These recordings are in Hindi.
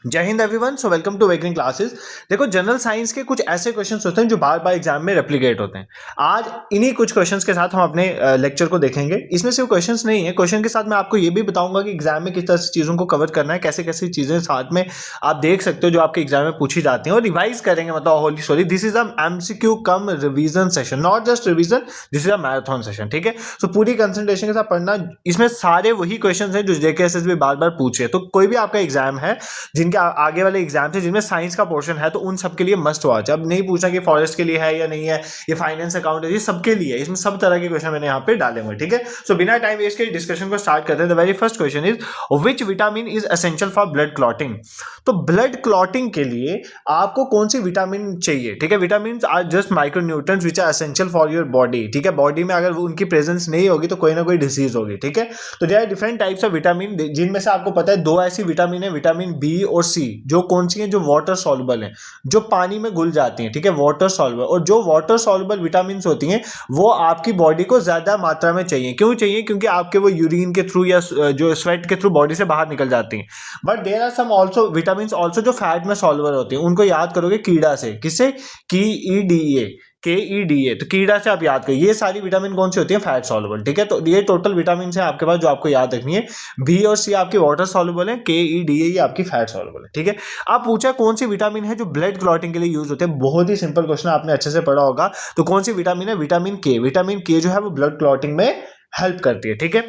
जय हिंद everyone. So welcome to waking classes. देखो, जनरल साइंस के कुछ ऐसे क्वेश्चंस होते हैं जो बार बार एग्जाम में रेप्लिकेट होते हैं। आज इन्हीं कुछ क्वेश्चंस के साथ हम अपने लेक्चर को देखेंगे। इसमें सिर्फ क्वेश्चंस नहीं है, क्वेश्चन के साथ मैं आपको ये भी बताऊंगा कि एग्जाम में किस तरह से चीज़ों को कवर करना है, कैसे कैसे चीज़ें साथ में आप देख सकते हो जो आपके एग्जाम में पूछी जाती हैं, और रिवाइज करेंगे। मतलब Holi sorry, this is a MCQ come revision session, not just revision, this is a marathon session. ठीक है, सो पूरी कंसंट्रेशन के साथ पढ़ना। इसमें सारे वही क्वेश्चन हैं जो जेकेएसएसबी बार बार पूछे। तो कोई भी आपका एग्जाम है, जिनके आगे वाले एग्जाम थे जिनमें साइंस का पोर्शन है, तो उन सबके लिए मस्ट वॉच। अब नहीं पूछना कि फॉरेस्ट के लिए है या नहीं है, ये फाइनेंस अकाउंट है, ये सबके लिए। इसमें सब तरह के क्वेश्चन मैंने यहाँ पे डाले हुए। ठीक है, सो बिना टाइम वेस्ट के डिस्कशन को स्टार्ट करते हैं। The very first question is which vitamin is essential for blood clotting. तो ब्लड क्लॉटिंग के लिए आपको कौन सी विटामिन चाहिए? ठीक है, vitamin are just micronutrients which are essential for your body. ठीक है, बॉडी में अगर उनकी प्रेजेंस नहीं होगी तो कोई ना कोई डिसीज होगी। ठीक है, तो there are different types of vitamin, जिनमें से आपको पता है दो ऐसी विटामिन है, विटामिन बी और सी, जो कौन सी है, जो वाटर सॉल्युबल है, जो पानी में घुल जाती हैं। ठीक है, वाटर सॉल्युबल। और जो वाटर सॉल्युबल विटामिन होती हैं वो आपकी बॉडी को ज्यादा मात्रा में चाहिए। क्यों चाहिए? क्योंकि आपके वो यूरिन के थ्रू या जो स्वेट के थ्रू बॉडी से बाहर निकल जाती हैं। But there are some also vitamin also जो फैट में सॉल्युबल होती हैं। उनको याद करोगे कीड़ा से। किससे? KEDA, KEDA। तो कीड़ा से आप याद करिए। ये सारी विटामिन कौन सी होती है? Fat soluble. ठीक है, तो ये टोटल विटामिन है आपके पास जो आपको याद रखनी है। बी और सी आपकी वाटर सॉल्युबल है, KEDA ये आपकी फैट सॉल्युबल है। ठीक है, आप पूछा कौन सी विटामिन है जो ब्लड क्लॉटिंग के लिए यूज होते हैं। बहुत ही सिंपल क्वेश्चन, आपने अच्छे से पढ़ा होगा। तो कौन सी विटामिन है? विटामिन के। विटामिन के जो है वो ब्लड क्लॉटिंग में हेल्प करती है। ठीक है,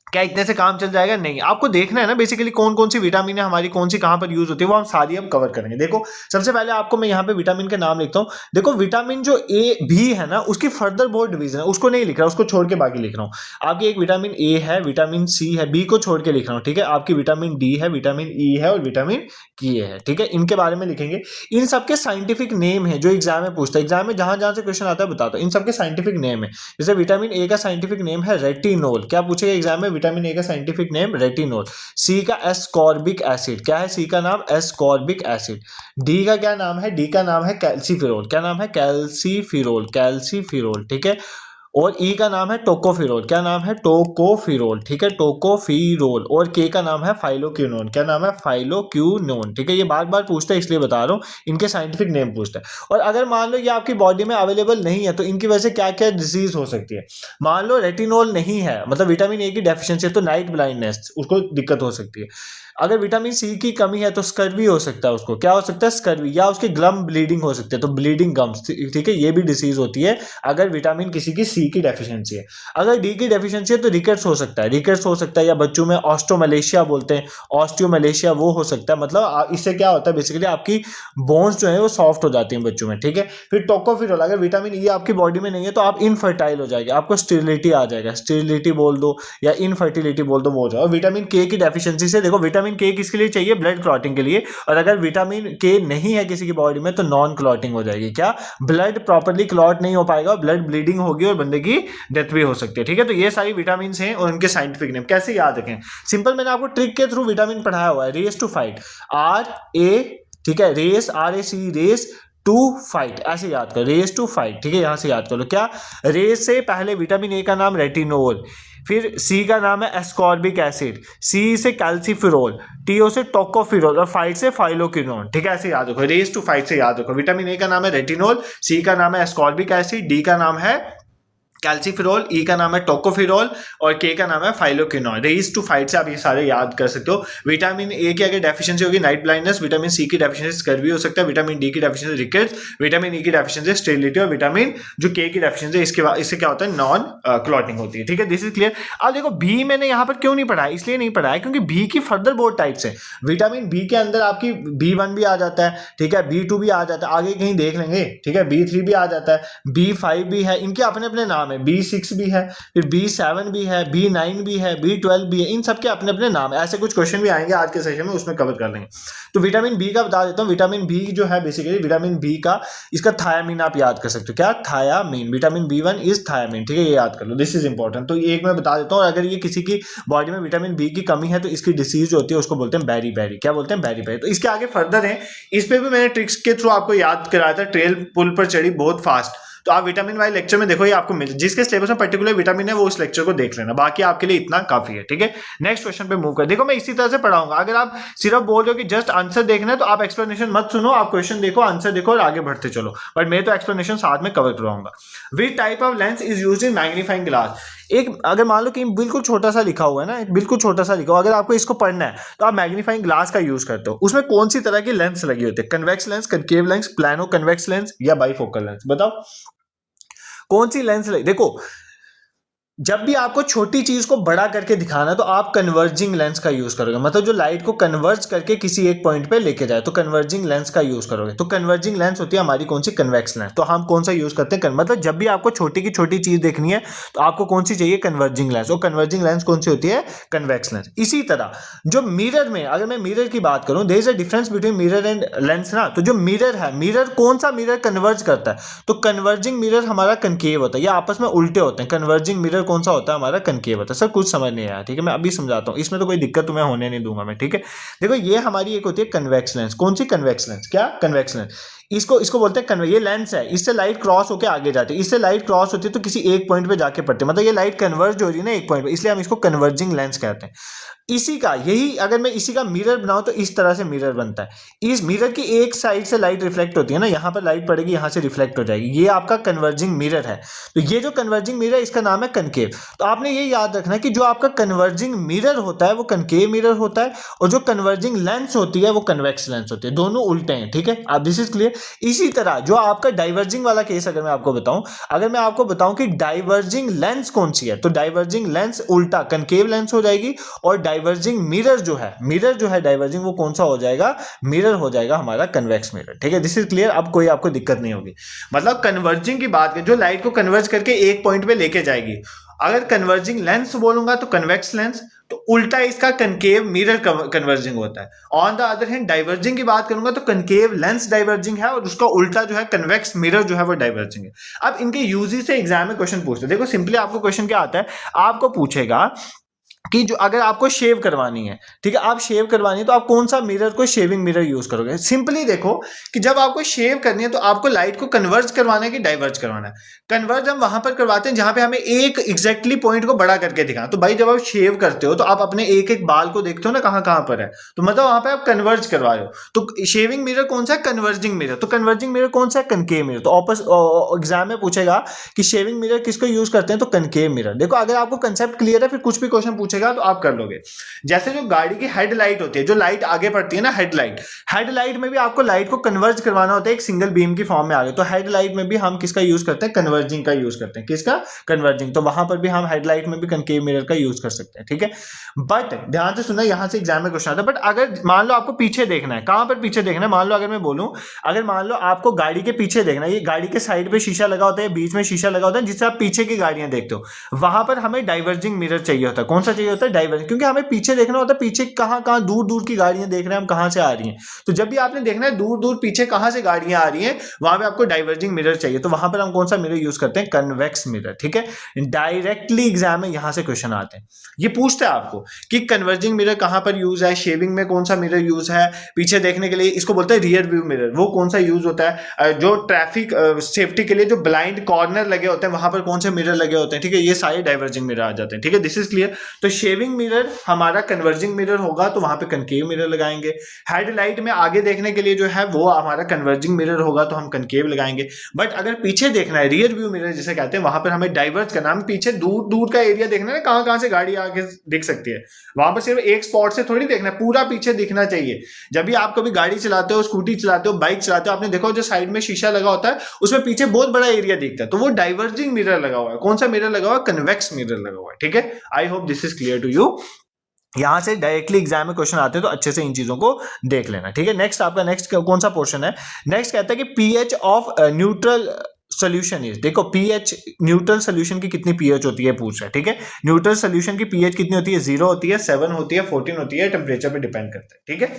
क्या इतने से काम चल जाएगा? नहीं, आपको देखना है ना बेसिकली कौन कौन सी विटामिन है हमारी, कौन सी कहां पर यूज होती है, वो हम सारी अब कवर करेंगे। देखो, सबसे पहले आपको मैं यहाँ पे विटामिन के नाम लिखता हूँ। देखो, विटामिन जो ए बी है ना, उसकी फर्दर बहुत डिवीजन है, उसको नहीं लिख रहा, उसको छोड़ के बाकी लिख रहा हूँ। आपकी एक विटामिन ए है, विटामिन सी है, बी को छोड़ के लिख रहा हूँ। ठीक है, आपकी विटामिन डी है, विटामिन ई है और विटामिन के है। ठीक है, इनके बारे में लिखेंगे। इन सबके साइंटिफिक नेम है जो एग्जाम में पूछता है। एग्जाम में जहां जहां से क्वेश्चन आता है बताता हूं, इन सबके साइंटिफिक नेम है। जैसे विटामिन ए का साइंटिफिक नेम है रेटिनोल। क्या पूछेगा एग्जाम में? विटामिन ए का साइंटिफिक नेम रेटिनोल। सी का एस्कॉर्बिक एसिड। क्या है सी का नाम? Ascorbic acid. डी का क्या नाम है? डी का नाम है कैल्सीफिरोल। क्या नाम है? Calciferol, calciferol. ठीक है, और ई का नाम है टोकोफिरोल। क्या नाम है? टोकोफिरोल। ठीक है, टोकोफिरोल। और के का नाम है फाइलोक्विनोन। क्या नाम है? फाइलोक्विनोन। ठीक है, ये बार बार पूछता है इसलिए बता रहा हूँ, इनके साइंटिफिक नेम पूछता है। और अगर मान लो ये आपकी बॉडी में अवेलेबल नहीं है तो इनकी वजह से क्या क्या डिजीज हो सकती है। मान लो रेटिनोल नहीं है, मतलब विटामिन ए की डेफिशिएंसी है, तो नाइट ब्लाइंडनेस, उसको दिक्कत हो सकती है। अगर विटामिन सी की कमी है तो स्कर्वी हो सकता है। उसको क्या हो सकता है? स्कर्वी, या उसके गम ब्लीडिंग हो सकती है, तो ब्लीडिंग गम्स। ठीक है, ये भी डिसीज होती है अगर विटामिन किसी की सी की डेफिशिएंसी है। अगर डी की डेफिशिएंसी है तो रिकेट्स हो सकता है, रिकेट्स हो सकता है, या बच्चों में ऑस्टोमलेशिया बोलते हैं, ऑस्टियोमलेशिया, वो हो सकता है। मतलब इससे क्या होता है बेसिकली, आपकी बोन्स जो है वो सॉफ्ट हो जाती हैं बच्चों में। ठीक है, फिर टोकोफिरोल, अगर विटामिन ई आपकी बॉडी में नहीं है तो आप इनफर्टाइल हो जाएगी, आपको स्टेरिलिटी आ जाएगा। स्टेरिलिटी बोल दो या इनफर्टिलिटी बोल दो, वो हो जाए। और विटामिन के की डेफिशिएंसी से, देखो विटामिन के किसके लिए चाहिए? ब्लड क्लॉटिंग के लिए। और अगर विटामिन के नहीं है किसी की बॉडी में तो नॉन क्लॉटिंग हो जाएगी। क्या? ब्लड प्रॉपर्ली क्लॉट नहीं हो पाएगा, ब्लड ब्लीडिंग होगी और बंदे की डेथ भी हो सकती है। ठीक है, तो ये सारी विटामिन हैं और उनके साइंटिफिक नेम कैसे याद रखें? सिंपल, मैंने आपको ट्रिक के थ्रू विटामिन पढ़ाया हुआ है। Race to fight, RA। ठीक है, race, RAC, race to fight, ऐसे याद करो, रेस टू फाइट। ठीक है, यहां से याद करो। क्या? रेस से पहले विटामिन ए का नाम रेटिनोल, फिर सी का नाम है एस्कॉर्बिक एसिड, सी से कैल्सीफिरोल, टीओ से टोकोफिरोल और फाइट से फाइलोक्विनोन। ठीक है, ऐसे याद रखो, रेस टू फाइट से याद रखो। विटामिन ए का नाम है रेटिनोल, सी का नाम है एस्कॉर्बिक एसिड, डी का नाम है कैल्सीफिरोल, ई का नाम है टोकोफिरोल और के का नाम है फाइलोक्विनोन। रेस टू फाइट से आप ये सारे याद कर सकते हो। विटामिन ए की अगर डेफिशिएंसी होगी नाइट ब्लाइंडनेस, विटामिन सी की डेफिशिएंसी स्कर्वी हो सकता है, विटामिन डी की डेफिशिएंसी रिकेट्स, विटामिन ई की डेफिशिएंसी स्टेरिलिटी और विटामिन जो के की डेफिशिएंसी इससे क्या होता है? नॉन क्लॉटिंग होती है। ठीक है, दिस इज क्लियर। अब देखो, बी मैंने यहाँ पर क्यों नहीं पढ़ा है? इसलिए नहीं पढ़ा है क्योंकि बी की फर्दर बहुत टाइप्स है। विटामिन बी के अंदर आपकी B1 भी आ जाता है, ठीक है, B2 भी आ जाता है, आगे कहीं देख लेंगे। ठीक है, B3 भी आ जाता है, B5 भी है, इनके अपने अपने नाम है। B6 भी है, फिर B7 भी है, B9 भी है, B12 भी है, इन सब के अपने अपने नाम है। ऐसे कुछ क्वेश्चन भी आएंगे आज के सेशन में, उसमें कवर कर लेंगे। तो विटामिन बी का बता देता हूँ। विटामिन बी जो है बेसिकली, विटामिन बी का इसका थायामीन आप याद कर सकते हो। क्या? Thiamine. Vitamin B1 is thiamine. ठीक है, ये याद कर लो, दिस इज इंपॉर्टेंट। तो एक मैं बता देता हूँ, अगर ये किसी की बॉडी में विटामिन बी की कमी है तो इसकी डिसीज होती है, उसको बोलते हैं बैरी बैरी। क्या बोलते हैं? बैरी बैरी। तो इसके आगे फर्दर है, इस पे भी मैंने ट्रिक्स के थ्रू आपको याद कराया था। ट्रेल पुल पर चढ़ी बहुत फास्ट, तो आप विटामिन वाले लेक्चर में देखो, ये आपको मिल, जिसके सिलेबस में पर्टिकुलर विटामिन है वो उस लेक्चर को देख लेना, बाकी आपके लिए इतना काफी है, ठीक है। नेक्स्ट क्वेश्चन पे मूव कर। देखो मैं इसी तरह से पढ़ाऊंगा, अगर आप सिर्फ बोल रहे हो कि जस्ट आंसर देखना है तो आप एक्सप्लेनेशन मत सुनो, आप क्वेश्चन देखो, आंसर देखो और आगे बढ़ते चलो, बट मैं तो एक्सप्लेनेशन साथ में कवर करवाऊंगा। Which type of lens is used in magnifying glass. एक अगर मान लो कि बिल्कुल छोटा सा लिखा हुआ है ना, एक बिल्कुल छोटा सा लिखा हुआ, अगर आपको इसको पढ़ना है तो आप मैग्नीफाइंग ग्लास का यूज करते हो, उसमें कौन सी तरह की लेंस लगी होती है, convex lens, concave lens, plano convex lens या बाइफोकल लेंस, बताओ कौन सी लेंस लगी। देखो जब भी आपको छोटी चीज को बड़ा करके दिखाना है तो आप कन्वर्जिंग लेंस का यूज करोगे, मतलब जो लाइट को कन्वर्ज करके किसी एक पॉइंट पे लेके जाए, तो कन्वर्जिंग लेंस का यूज करोगे। तो कन्वर्जिंग लेंस होती है हमारी कौन सी, कन्वेक्स लेंस। तो हम कौन सा यूज करते हैं, मतलब जब भी आपको छोटी की छोटी चीज देखनी है तो आपको कौन सी चाहिए, कन्वर्जिंग लेंस। और कन्वर्जिंग लेंस कौन सी होती है, कन्वेक्स लेंस। इसी तरह जो मिरर में, अगर मैं मिरर की बात करूं, there is a difference between mirror and lens ना। तो जो मिरर है, मिरर कौन सा मिरर कन्वर्ज करता है, तो कन्वर्जिंग मिरर हमारा कनकेव होता है, या आपस में उल्टे होते हैं। कन्वर्जिंग मिरर कौन सा होता है, हमारा कनकेव होता है। सर कुछ समझ नहीं आया, ठीक है, मैं अभी समझाता हूं, इसमें तो कोई दिक्कत तुम्हें होने नहीं दूंगा मैं, ठीक है। देखो ये हमारी एक होती है कन्वेक्स लेंस। कौन सी, कन्वेक्स लेंस। क्या, कन्वेक्स लेंस। इसको बोलते हैं ये लेंस है, इससे लाइट क्रॉस होकर आगे जाती है, इससे लाइट क्रॉस होती है तो किसी एक पॉइंट पे जाके पड़ती है, मतलब ये लाइट कन्वर्ज हो रही है ना एक पॉइंट पे, इसलिए हम इसको कन्वर्जिंग लेंस कहते हैं। इसी का यही, अगर मैं इसी का मिरर बनाऊं तो इस तरह से मिरर बनता है। इस मिरर की एक साइड से लाइट रिफ्लेक्ट होती है ना, यहां पर लाइट पड़ेगी, यहां से रिफ्लेक्ट हो जाएगी, ये आपका कन्वर्जिंग मिरर है। तो ये जो कन्वर्जिंग मिरर है इसका नाम है कनकेव। तो आपने ये याद रखना है कि जो आपका कन्वर्जिंग मिरर होता है वो कनकेव मिरर होता है, और जो कन्वर्जिंग लेंस होती है वो कन्वेक्स लेंस होती है, दोनों उल्टे हैं, ठीक है। अब दिस इज क्लियर। इसी तरह जो आपका डाइवर्जिंग वाला केस अगर मैं आपको बताऊं, अगर मैं आपको बताऊं कि डाइवर्जिंग लेंस कौन सी है, तो डाइवर्जिंग लेंस उल्टा कनकेव लेंस हो जाएगी, और डाइवर्जिंग मिरर जो है डाइवर्जिंग, वो कौन सा हो जाएगा, मिरर हो जाएगा हमारा कन्वेक्स मिरर, ठीक है। This is clear. अब कोई आपको दिक्कत नहीं होगी। मतलब कन्वर्जिंग की बात है, जो लाइट को कन्वर्ज करके एक पॉइंट पे लेके जाएगी। अगर कन्वर्जिंग लेंस बोलूंगा तो कन्वेक्स लेंस, तो उल्टा इसका कनकेव मिरर कन्वर्जिंग होता है। On the other hand diverging की बात करूंगा तो कनकेव लेंस डाइवर्जिंग है, और उसका उल्टा जो है कन्वेक्स मिरर जो है वो डाइवर्जिंग है। अब इनके यूजेस से एग्जाम में क्वेश्चन पूछते हैं। देखो सिंपली आपको क्वेश्चन क्या आता है, आपको पूछेगा कि जो अगर आपको शेव करवानी है, ठीक है, आप शेव करवानी है तो आप कौन सा मिरर को शेविंग मिरर यूज करोगे। सिंपली देखो कि जब आपको शेव करनी है तो आपको लाइट को कन्वर्ज करवाना है कि डाइवर्ज करवाना है। कन्वर्ज हम वहां पर करवाते हैं जहां पे हमें एक एग्जैक्टली पॉइंट को बड़ा करके दिखाना। तो भाई जब आप शेव करते हो तो आप अपने एक एक बाल को देखते हो ना कहां कहां पर है, तो मतलब वहां पे आप कन्वर्ज करवा रहे हो। तो शेविंग मिरर कौन सा है, कन्वर्जिंग मिरर। तो कन्वर्जिंग मिरर कौन सा है, कनकेव मिरर। तो एग्जाम में पूछेगा कि शेविंग मिरर किसको यूज करते हैं, तो कनकेव मिरर। देखो अगर आपको कंसेप्ट क्लियर है फिर कुछ भी क्वेश्चन पूछेगा तो आप कर लोगे। जैसे जो गाड़ी की हेडलाइट होती है, जो लाइट आगे पड़ती है ना, हेडलाइट में भी आपको लाइट को कन्वर्ज करवाना होता है, एक सिंगल बीम की फॉर्म में आ गए। तो हेडलाइट में भी हम किसका यूज करते हैं, कन्वर्जिंग का यूज करते हैं। किसका, कन्वर्जिंग। तो वहां पर भी हम हेडलाइट में भी कनकेव मिरर का यूज कर सकते हैं, ठीक है। बट ध्यान से सुनना, यहां से एग्जाम में क्वेश्चन आता है। बट अगर मान लो आपको पीछे देखना है, कहां पर पीछे देखना है, मान लो अगर मैं बोलूं, अगर मान लो आपको गाड़ी के पीछे देखना है, ये गाड़ी के साइड पे शीशा लगा होता है, बीच में शीशा लगा होता है जिससे आप पीछे की गाड़ियां देखते हो, वहां पर हमें डाइवर्जिंग मिरर चाहिए होता है। कौन सा चाहिए होता है, डाइवर्जिंग, क्योंकि हमें पीछे देखना होता है, पीछे कहां कहां दूर दूर की गाड़ियां देख रहे हैं हम, कहां से आ रही हैं। तो जब भी आपने देखना है दूर दूर पीछे कहां से गाड़ियां आ रही हैं, वहां पे आपको डाइवर्जिंग मिरर चाहिए। तो वहां पर हम कौन सा मिरर यूज करते हैं, कन्वेक्स मिरर, ठीक है। डायरेक्टली एग्जाम में यहां से क्वेश्चन आते हैं, ये पूछते हैं आपको कि कन्वर्जिंग मिरर कहां पर यूज है, शेविंग में कौन सा मिरर यूज है, पीछे देखने के लिए इसको बोलते हैं रियर व्यू मिरर, वो कौन सा यूज होता है, जो ट्रैफिक सेफ्टी के लिए जो ब्लाइंड कॉर्नर लगे होते हैं वहां पर कौन से मिरर लगे होते हैं, ठीक है। ये सारे डाइवर्जिंग मिरर आ जाते हैं, ठीक है। This is clear. तो शेविंग मिरर हमारा कन्वर्जिंग मिरर होगा, तो वहां पे कनकेव मिरर लगाएंगे। हेडलाइट में आगे देखने के लिए जो है वो हमारा कन्वर्जिंग मिरर होगा, तो हम कनकेव लगाएंगे। बट अगर पीछे देखना है, रियर व्यू मिरर जिसे कहते हैं, वहां पर हमें डाइवर्ज करना, हम पीछे दूर दूर का एरिया देखना है, कहां कहां से गाड़ी आगे दिख सकती है, वहां पर सिर्फ एक स्पॉट से थोड़ी देखना है, पूरा पीछे दिखना चाहिए। जब भी आप कभी गाड़ी चलाते हो, स्कूटी चलाते हो, बाइक चलाते हो, आपने देखो जो साइड में शीशा लगा होता है उसमें पीछे बहुत बड़ा एरिया दिखता है, तो वो डाइवर्जिंग मिरर लगा हुआ है। कौन सा मिरर लगा हुआ है, कन्वेक्स मिरर लगा हुआ है, ठीक है। I hope this is clear to you. यहां से डायरेक्टली एग्जाम में क्वेश्चन आते हैं तो अच्छे से इन चीजों को देख लेना, ठीक है। नेक्स्ट आपका नेक्स्ट कौन सा पोर्शन है, नेक्स्ट कहता है कि pH of neutral solution is. देखो पीएच, न्यूट्रल सोल्यूशन की कितनी पीएच होती है पूछ रहा है, ठीक है। न्यूट्रल सोल्यूशन की पीएच कितनी होती है, 0 होती है, 7 होती है, 14 होती है, टेम्परेचर पे डिपेंड करता है, ठीक है।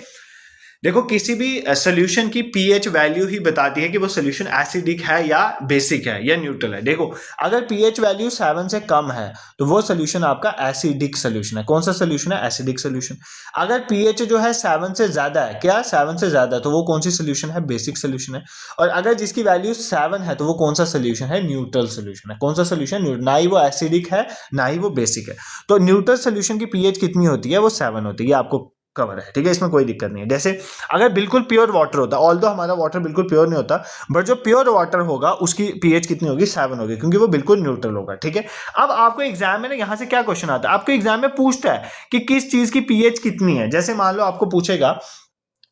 देखो किसी भी सोल्यूशन की पीएच वैल्यू ही बताती है कि वो सोल्यूशन एसिडिक है या बेसिक है या न्यूट्रल है। देखो अगर पीएच वैल्यू 7 से कम है तो वो सोल्यूशन आपका एसिडिक सोल्यूशन है। कौन सा सोल्यूशन है? Acidic solution. अगर पीएच जो है 7 से ज्यादा है, क्या 7 से ज्यादा है, तो वो कौन सी सोल्यूशन है? बेसिक सोल्यूशन है। और अगर जिसकी वैल्यू 7 है तो वो कौन सा सोल्यूशन है? न्यूट्रल सोल्यूशन है। कौन सा सोल्यूशन? ना ही वो एसिडिक है ना ही वो बेसिक है। तो न्यूट्रल सोल्यूशन की पीएच कितनी होती है? वो 7 होती है। ये आपको कवर है, ठीक है, इसमें कोई दिक्कत नहीं है। जैसे अगर बिल्कुल प्योर वाटर होता, ऑल्दो हमारा वाटर बिल्कुल प्योर नहीं होता, बट जो प्योर वाटर होगा उसकी पीएच कितनी होगी? 7 होगी, क्योंकि वो बिल्कुल न्यूट्रल होगा, ठीक है। अब आपको एग्जाम में ना यहाँ से क्या क्वेश्चन आता है, आपको एग्जाम में पूछता है कि किस चीज की पीएच कितनी है। जैसे मान लो आपको पूछेगा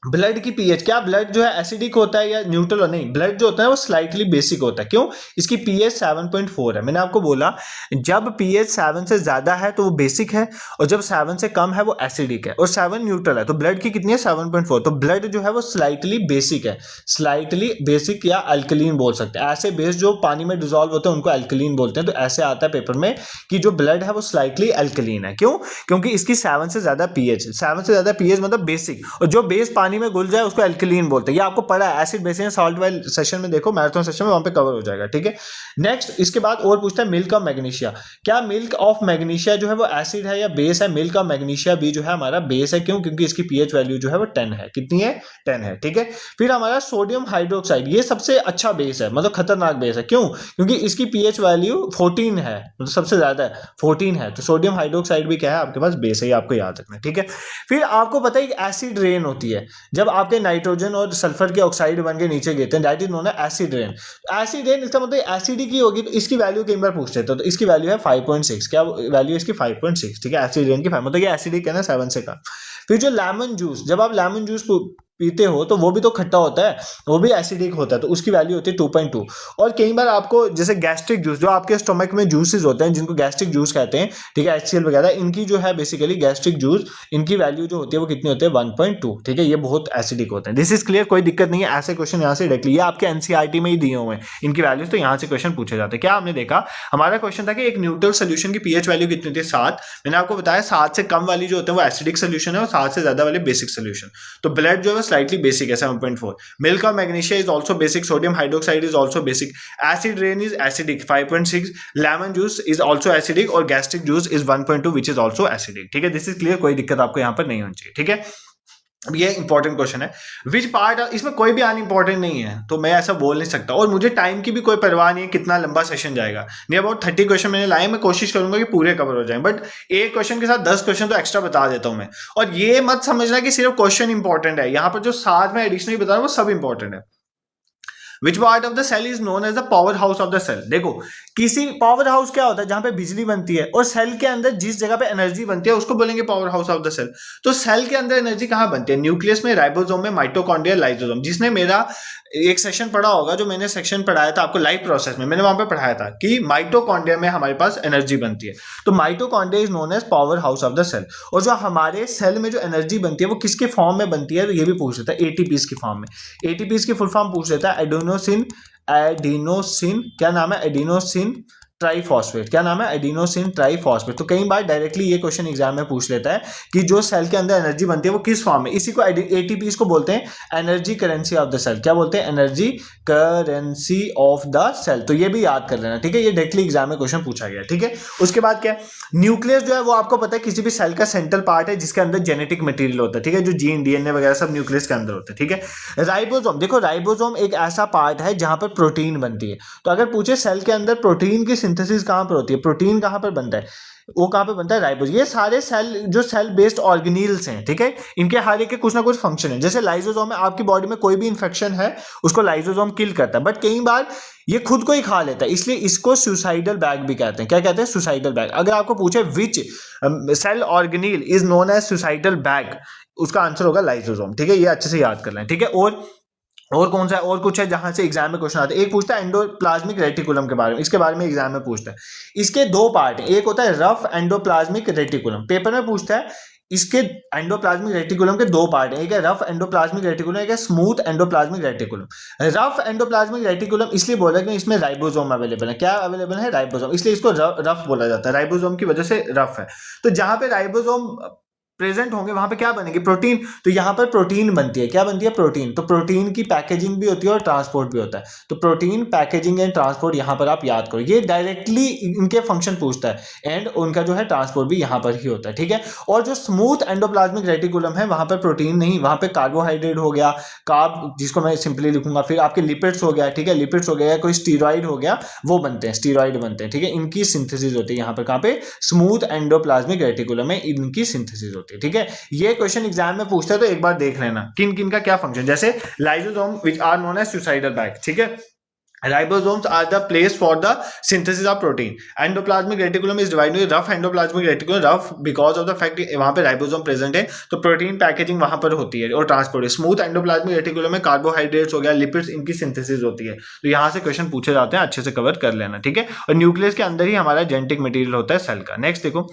ब्लड की पीएच, क्या ब्लड जो है एसिडिक होता है या न्यूट्रल? नहीं, ब्लड जो होता है वो स्लाइटली बेसिक होता है। क्यों? इसकी पीएच 7.4 है। मैंने आपको बोला जब पीएच 7 से ज्यादा है तो वो बेसिक है, और जब 7 से कम है वो एसिडिक है, और 7 न्यूट्रल है। तो ब्लड की कितनी है? 7.4। तो ब्लड जो है वो स्लाइटली बेसिक है। स्लाइटली बेसिक या अल्कलीन बोल सकते हैं। ऐसे बेस जो पानी में डिजोल्व होते हैं उनको अल्कलीन बोलते हैं। तो ऐसे आता है पेपर में कि जो ब्लड है वो स्लाइटली अल्कलीन है। क्यों? क्योंकि इसकी 7 से ज्यादा पीएच, 7 से ज्यादा पीएच मतलब बेसिक, और जो बेस पानी में घुल जाए उसको एल्कलीन बोलते हैं। ये आपको पढ़ा है acid bases salt while session में, देखो मैराथन सेशन में, वहां पे कवर हो जाएगा, ठीक है। नेक्स्ट इसके बाद और पूछता है मिल्क ऑफ मैग्नीशिया। क्या मिल्क ऑफ मैग्नीशिया जो है वो एसिड है या बेस है? मिल्क ऑफ मैग्नीशिया भी जो है हमारा बेस है। क्यों? क्योंकि इसकी पीएच वैल्यू जो है वो 10 है। कितनी है? 10 है, ठीक है। फिर हमारा सोडियम हाइड्रोक्साइड, ये सबसे अच्छा बेस है, मतलब खतरनाक बेस है। क्यों? क्योंकि इसकी पीएच वैल्यू 14 है, मतलब सबसे ज्यादा है, 14 है। तो सोडियम हाइड्रोक्साइड भी क्या है आपके पास? बेस है, आपको याद रखना है, ठीक है। फिर आपको पता है कि एसिड रेन होती है, जब आपके नाइट्रोजन और सल्फर के ऑक्साइड बन के नीचे गिरते हैं, that is known as acid rain. Acid rain इसका मतलब एसिडिक ही होगी। तो इसकी वैल्यू कई बार पूछते हैं, तो इसकी वैल्यू है 5.6। क्या वैल्यू है इसकी? 5.6, ठीक है। एसिड रेन की 5, मतलब ये एसिडिक है ना, 7 से कम। फिर जो लेमन जूस, जब आप लेमन जूस पीते हो तो वो भी तो खट्टा होता है, वो भी एसिडिक होता है, तो उसकी वैल्यू होती है 2.2। और कई बार आपको जैसे गैस्ट्रिक जूस, जो आपके स्टोमक में जूसेस होते हैं जिनको गैस्ट्रिक जूस कहते हैं, ठीक है, HCl वगैरह, इनकी जो है बेसिकली गैस्ट्रिक जूस, इनकी वैल्यू जो होती है वो कितनी होती है? 1.2, ठीक है। ये बहुत एसिडिक होते हैं। दिस इज क्लियर, कोई दिक्कत नहीं है। ऐसे क्वेश्चन यहाँ से डायरेक्टली, ये आपके एनसीईआरटी में ही दिए हुए हैं इनकी वैल्यूज, तो यहाँ से क्वेश्चन पूछे जाते हैं। क्या आपने देखा? हमारा क्वेश्चन था कि एक न्यूट्रल सोल्यूशन की पीएच वैल्यू कितनी होती है? 7। मैंने आपको बताया 7 से कम वाली जो होते हैं वो एसिडिक सोल्यूशन है, और 7 से ज्यादा वाले बेसिक सोल्यूशन। तो ब्लड जो है स्लाइटली बेसिक है, 7.4. Milk of magnesia is also basic. Sodium hydroxide is also basic. Acid rain is acidic, 5.6. Lemon juice is also acidic, और gastric juice is 1.2 which is also acidic, ठीक है। दिस इज क्लियर, कोई दिक्कत आपको यहाँ पर नहीं होनी चाहिए, ठीक है। अब ये इंपॉर्टेंट क्वेश्चन है। विच पार्ट, इसमें कोई भी अनइंपॉर्टेंट नहीं है, तो मैं ऐसा बोल नहीं सकता। और मुझे टाइम की भी कोई परवाह नहीं है कितना लंबा सेशन जाएगा। नहीं, अबाउट 30 क्वेश्चन मैंने लाए, मैं कोशिश करूंगा कि पूरे कवर हो जाएं, बट एक क्वेश्चन के साथ 10 क्वेश्चन तो एक्स्ट्रा बता देता हूं मैं। और ये मत समझना कि सिर्फ क्वेश्चन इंपॉर्टेंट है, यहाँ पर जो साथ में एडिशनली बता रहा हूं वो सब इंपॉर्टेंट है। Which part of the cell is known as the power house of the cell? देखो किसी पावर हाउस क्या होता है? जहां पे बिजली बनती है, और सेल के अंदर जिस जगह पे एनर्जी बनती है उसको बोलेंगे power house of the cell. तो सेल के अंदर एनर्जी कहां बनती है? न्यूक्लियस में, राइबोसोम में, माइटोकॉन्ड्रिया, लाइसोसोम। जिसने मेरा एक सेशन पढ़ा होगा, जो मैंने सेक्शन पढ़ाया था आपको लाइफ प्रोसेस में, मैंने वहां पे पढ़ाया था कि माइटोकॉन्ड्रिया में हमारे पास एनर्जी बनती है। तो mitochondria is known as power house of the cell. और जो हमारे सेल में जो एनर्जी बनती है वो किसके फॉर्म में बनती है? तो ये भी पूछ लेता है, एटीपीज की फॉर्म में। एटीपीज की फुल फॉर्म पूछ लेता है, एडिनोसिन, क्या नाम है? Adenosine triphosphate. क्या नाम है? Adenosine triphosphate. तो कई बार डायरेक्टली ये क्वेश्चन एग्जाम में पूछ लेता है कि जो सेल के अंदर एनर्जी बनती है वो किस फॉर्म में। इसी को एटीपी को बोलते हैं energy currency of the cell. क्या बोलते हैं? Energy currency of the cell. तो ये भी याद कर लेना, ठीक है। ये डायरेक्टली एग्जाम में क्वेश्चन पूछा गया, ठीक है। उसके बाद क्या? न्यूक्लियस जो है वो आपको पता है किसी भी सेल का सेंट्रल पार्ट है जिसके अंदर जेनेटिक मटेरियल होता है, ठीक है। जो जीन, डीएनए वगैरह सब न्यूक्लियस के अंदर होता है, ठीक है। राइबोसोम, देखो राइबोसोम एक ऐसा पार्ट है जहां पर प्रोटीन बनती है। तो अगर पूछे सेल के अंदर प्रोटीन की सिंथेसिस कहां पर होती है, प्रोटीन कहां पर बनता है, वो कहां पे बनता है? राइबोसोम। ये सारे सेल जो सेल बेस्ड ऑर्गेनील्स हैं, ठीक है, इनके हर एक के कुछ ना कुछ फंक्शन है। जैसे लाइसोसोम में आपकी बॉडी में कोई भी इंफेक्शन है उसको लाइसोसोम किल करता है, बट कई बार ये खुद को ही खा लेता है, इसलिए इसको सुसाइडल बैग भी कहते हैं। क्या कहते हैं? Suicidal bag. अगर आपको पूछे which cell organelle is known as suicidal bag, उसका आंसर होगा लाइसोसोम, ठीक है। ये अच्छे से याद कर लें, ठीक है। और कौन सा है? और कुछ है जहां से एग्जाम में क्वेश्चन आते हैं। एक पूछता है एंडोप्लाज्मिक रेटिकुलम के बारे में, इसके बारे में एग्जाम में पूछता है। इसके दो पार्ट हैं, एक होता है रफ एंडोप्लाज्मिक रेटिकुलम, पेपर में पूछता है। इसके एंडोप्लाज्मिक रेटिकुलम के दो पार्ट हैं, एक है रफ एंडोप्लाज्मिक रेटिकुलम, एक है smooth endoplasmic reticulum. Rough endoplasmic reticulum इसलिए बोला कि इसमें राइबोसोम अवेलेबल है। क्या अवेलेबल है? राइबोसोम, इसलिए इसको रफ बोला जाता है, राइबोसोम की वजह से रफ है। तो जहां पे राइबोसोम प्रेजेंट होंगे वहां पे क्या बनेगी, प्रोटीन। तो यहाँ पर प्रोटीन बनती है, क्या बनती है, प्रोटीन। तो प्रोटीन की पैकेजिंग भी होती है और ट्रांसपोर्ट भी होता है। तो प्रोटीन पैकेजिंग एंड ट्रांसपोर्ट यहाँ पर आप याद करो, ये डायरेक्टली इनके फंक्शन पूछता है एंड उनका जो है ट्रांसपोर्ट भी यहाँ पर ही होता है, ठीक है। और जो स्मूथ एंडोप्लाज्मिक रेटिकुलम है वहां पर प्रोटीन नहीं, वहां पर कार्बोहाइड्रेट हो गया, कार्ब जिसको मैं सिंपली लिखूंगा, फिर आपके लिपिड्स हो गया, ठीक है, लिपिड्स हो गया, कोई स्टीरॉइड हो गया, वो बनते हैं, स्टीरॉइड बनते हैं, ठीक है। इनकी सिंथेसिस होती है यहाँ पर, कहाँ पे, स्मूथ एंडोप्लाज्मिक रेटिकुलम में इनकी सिंथेसिस होती है, ठीक है। ये क्वेश्चन एग्जाम में पूछता है तो एक बार देख लेना किन किन का क्या फंक्शन, जैसे lysosome which are known as suicidal bag, ठीक है। Ribosomes are the place for the synthesis of protein. Endoplasmic reticulum is divided into rough endoplasmic reticulum, rough because of the fact कि वहां पे राइबोसोम प्रेजेंट है, तो प्रोटीन पैकेजिंग वहां पर होती है और ट्रांसपोर्ट। स्मूथ एंडोप्लाज्मिक रेटिकुलम में कार्बोहाइड्रेट्स हो गया, लिपिड्स, इनकी सिंथेसिस होती है। तो यहाँ से क्वेश्चन पूछे जाते हैं, अच्छे से कवर कर लेना, ठीक है। और न्यूक्लियस के अंदर ही हमारा जेनेटिक मटेरियल होता है सेल का। नेक्स्ट देखो,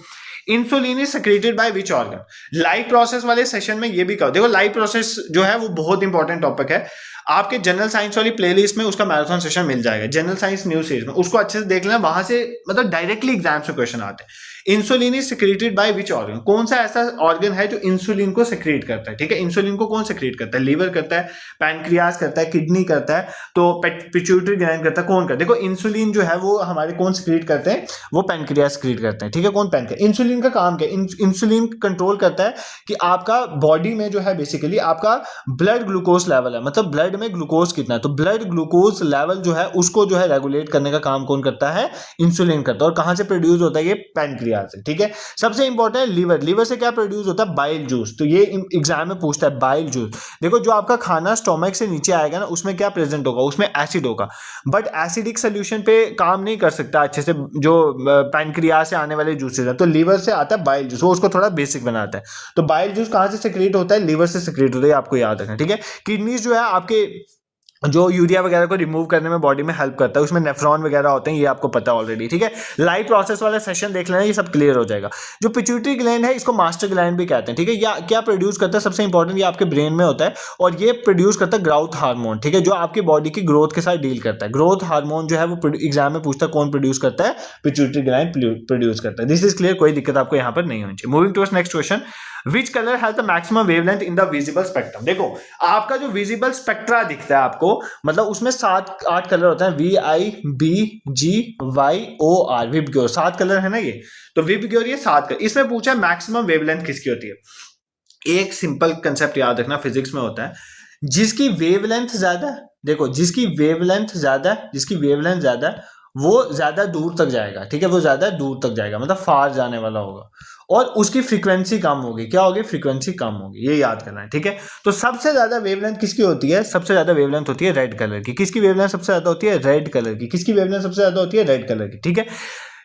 insulin is secreted by which organ. Life process वाले सेशन में ये भी कहो, देखो लाइफ प्रोसेस जो है वो बहुत इंपॉर्टेंट टॉपिक है, आपके जनरल साइंस वाली प्लेलिस्ट में उसका मैराथन सेशन मिल जाएगा, जनरल साइंस न्यू सीरीज में, उसको अच्छे से देख लेना, वहां से मतलब डायरेक्टली एग्जाम्स में क्वेश्चन आते हैं। Insulin is secreted by which organ, कौन सा ऐसा ऑर्गन है जो इंसुलिन को सेक्रेट करता है, ठीक है। इंसुलिन को कौन सेक्रेट करता है, लीवर करता है, पैनक्रियास करता है, किडनी करता है, तो पिट्यूटरी ग्लैंड करता है, कौन करता है, देखो इंसुलिन जो है वो हमारे कौन सेक्रेट करते हैं, वो पैनक्रियास सेक्रेट करते हैं, ठीक है। कौन, पैनक्रियास। इंसुलिन का काम क्या है, इंसुलिन कंट्रोल करता है कि आपका बॉडी में जो है बेसिकली आपका ब्लड ग्लूकोज लेवल है, मतलब ब्लड में ग्लूकोज कितना है, तो ब्लड ग्लूकोज लेवल जो है उसको जो है रेगुलेट करने का काम कौन करता है, इंसुलिन करता है। और कहां से प्रोड्यूस होता है, ये पैनक्रियास से, ठीक है। सबसे इंपॉर्टेंट है लीवर, लीवर से क्या प्रोड्यूस होता है, बाइल जूस। तो ये एग्जाम में पूछता है बाइल जूस। देखो जो आपका खाना स्टोमक से नीचे आएगा ना, उसमें क्या प्रेजेंट होगा, उसमें एसिड होगा, बट एसिडिक सोल्यूशन पे काम नहीं कर सकता अच्छे से जो पैनक्रियास से आने वाले जूसेस है, तो लीवर से आता है बाइल जूस, वो उसको थोड़ा बेसिक बनाता है। तो बाइल जूस कहां से सेक्रेट होता है, लीवर से सेक्रेट होता है, आपको याद रखना, ठीक है। किडनीज जो है आपके जो यूरिया वगैरह को रिमूव करने में बॉडी में हेल्प करता है, उसमें नेफ्रॉन वगैरह होते हैं, ये आपको पता ऑलरेडी, ठीक है। लाइफ प्रोसेस वाला सेशन देख लेना, ये सब क्लियर हो जाएगा। जो पिट्यूटरी ग्लैंड है इसको मास्टर ग्लैंड भी कहते हैं, ठीक है। या क्या प्रोड्यूस करता है, सबसे इंपॉर्टेंट, ये आपके ब्रेन में होता है और ये प्रोड्यूस करता है ग्रोथ हार्मोन, ठीक है, जो आपकी बॉडी की ग्रोथ के साथ डील करता है। ग्रोथ हार्मोन जो है वो एग्जाम में पूछता है कौन प्रोड्यूस करता है, पिट्यूटरी ग्लैंड प्रोड्यूस करता है। दिस इज क्लियर, कोई दिक्कत आपको यहाँ पर नहीं होनी चाहिए। Moving towards next question, which colour has the maximum wavelength in the visible spectrum. देखो आपका जो विजिबल स्पेक्ट्रा दिखता है आपको, मतलब उसमें 7-8 कलर होते हैं, VIBGYOR, विबग्योर, 7 कलर है ना ये, तो विबग्योर ये 7 कलर। इसमें पूछा मैक्सिमम वेवलेंथ किसकी होती है। एक सिंपल कंसेप्ट याद रखना, फिजिक्स में होता है, जिसकी वेवलेंथ ज्यादा है, देखो जिसकी वेवलेंथ ज्यादा है, जिसकी वेवलेंथ ज्यादा है वो ज्यादा दूर तक जाएगा, ठीक है, वो ज्यादा दूर तक जाएगा, मतलब फार जाने वाला होगा, और उसकी फ्रीक्वेंसी कम होगी, क्या होगी, फ्रीक्वेंसी कम होगी, ये याद करना है, ठीक है। तो सबसे ज्यादा वेवलेंथ किसकी होती है, सबसे ज्यादा वेवलेंथ होती है रेड कलर की। किसकी वेवलेंथ सबसे ज्यादा होती है, रेड कलर की। किसकी वेवलेंथ सबसे ज्यादा होती है, रेड कलर की, ठीक है।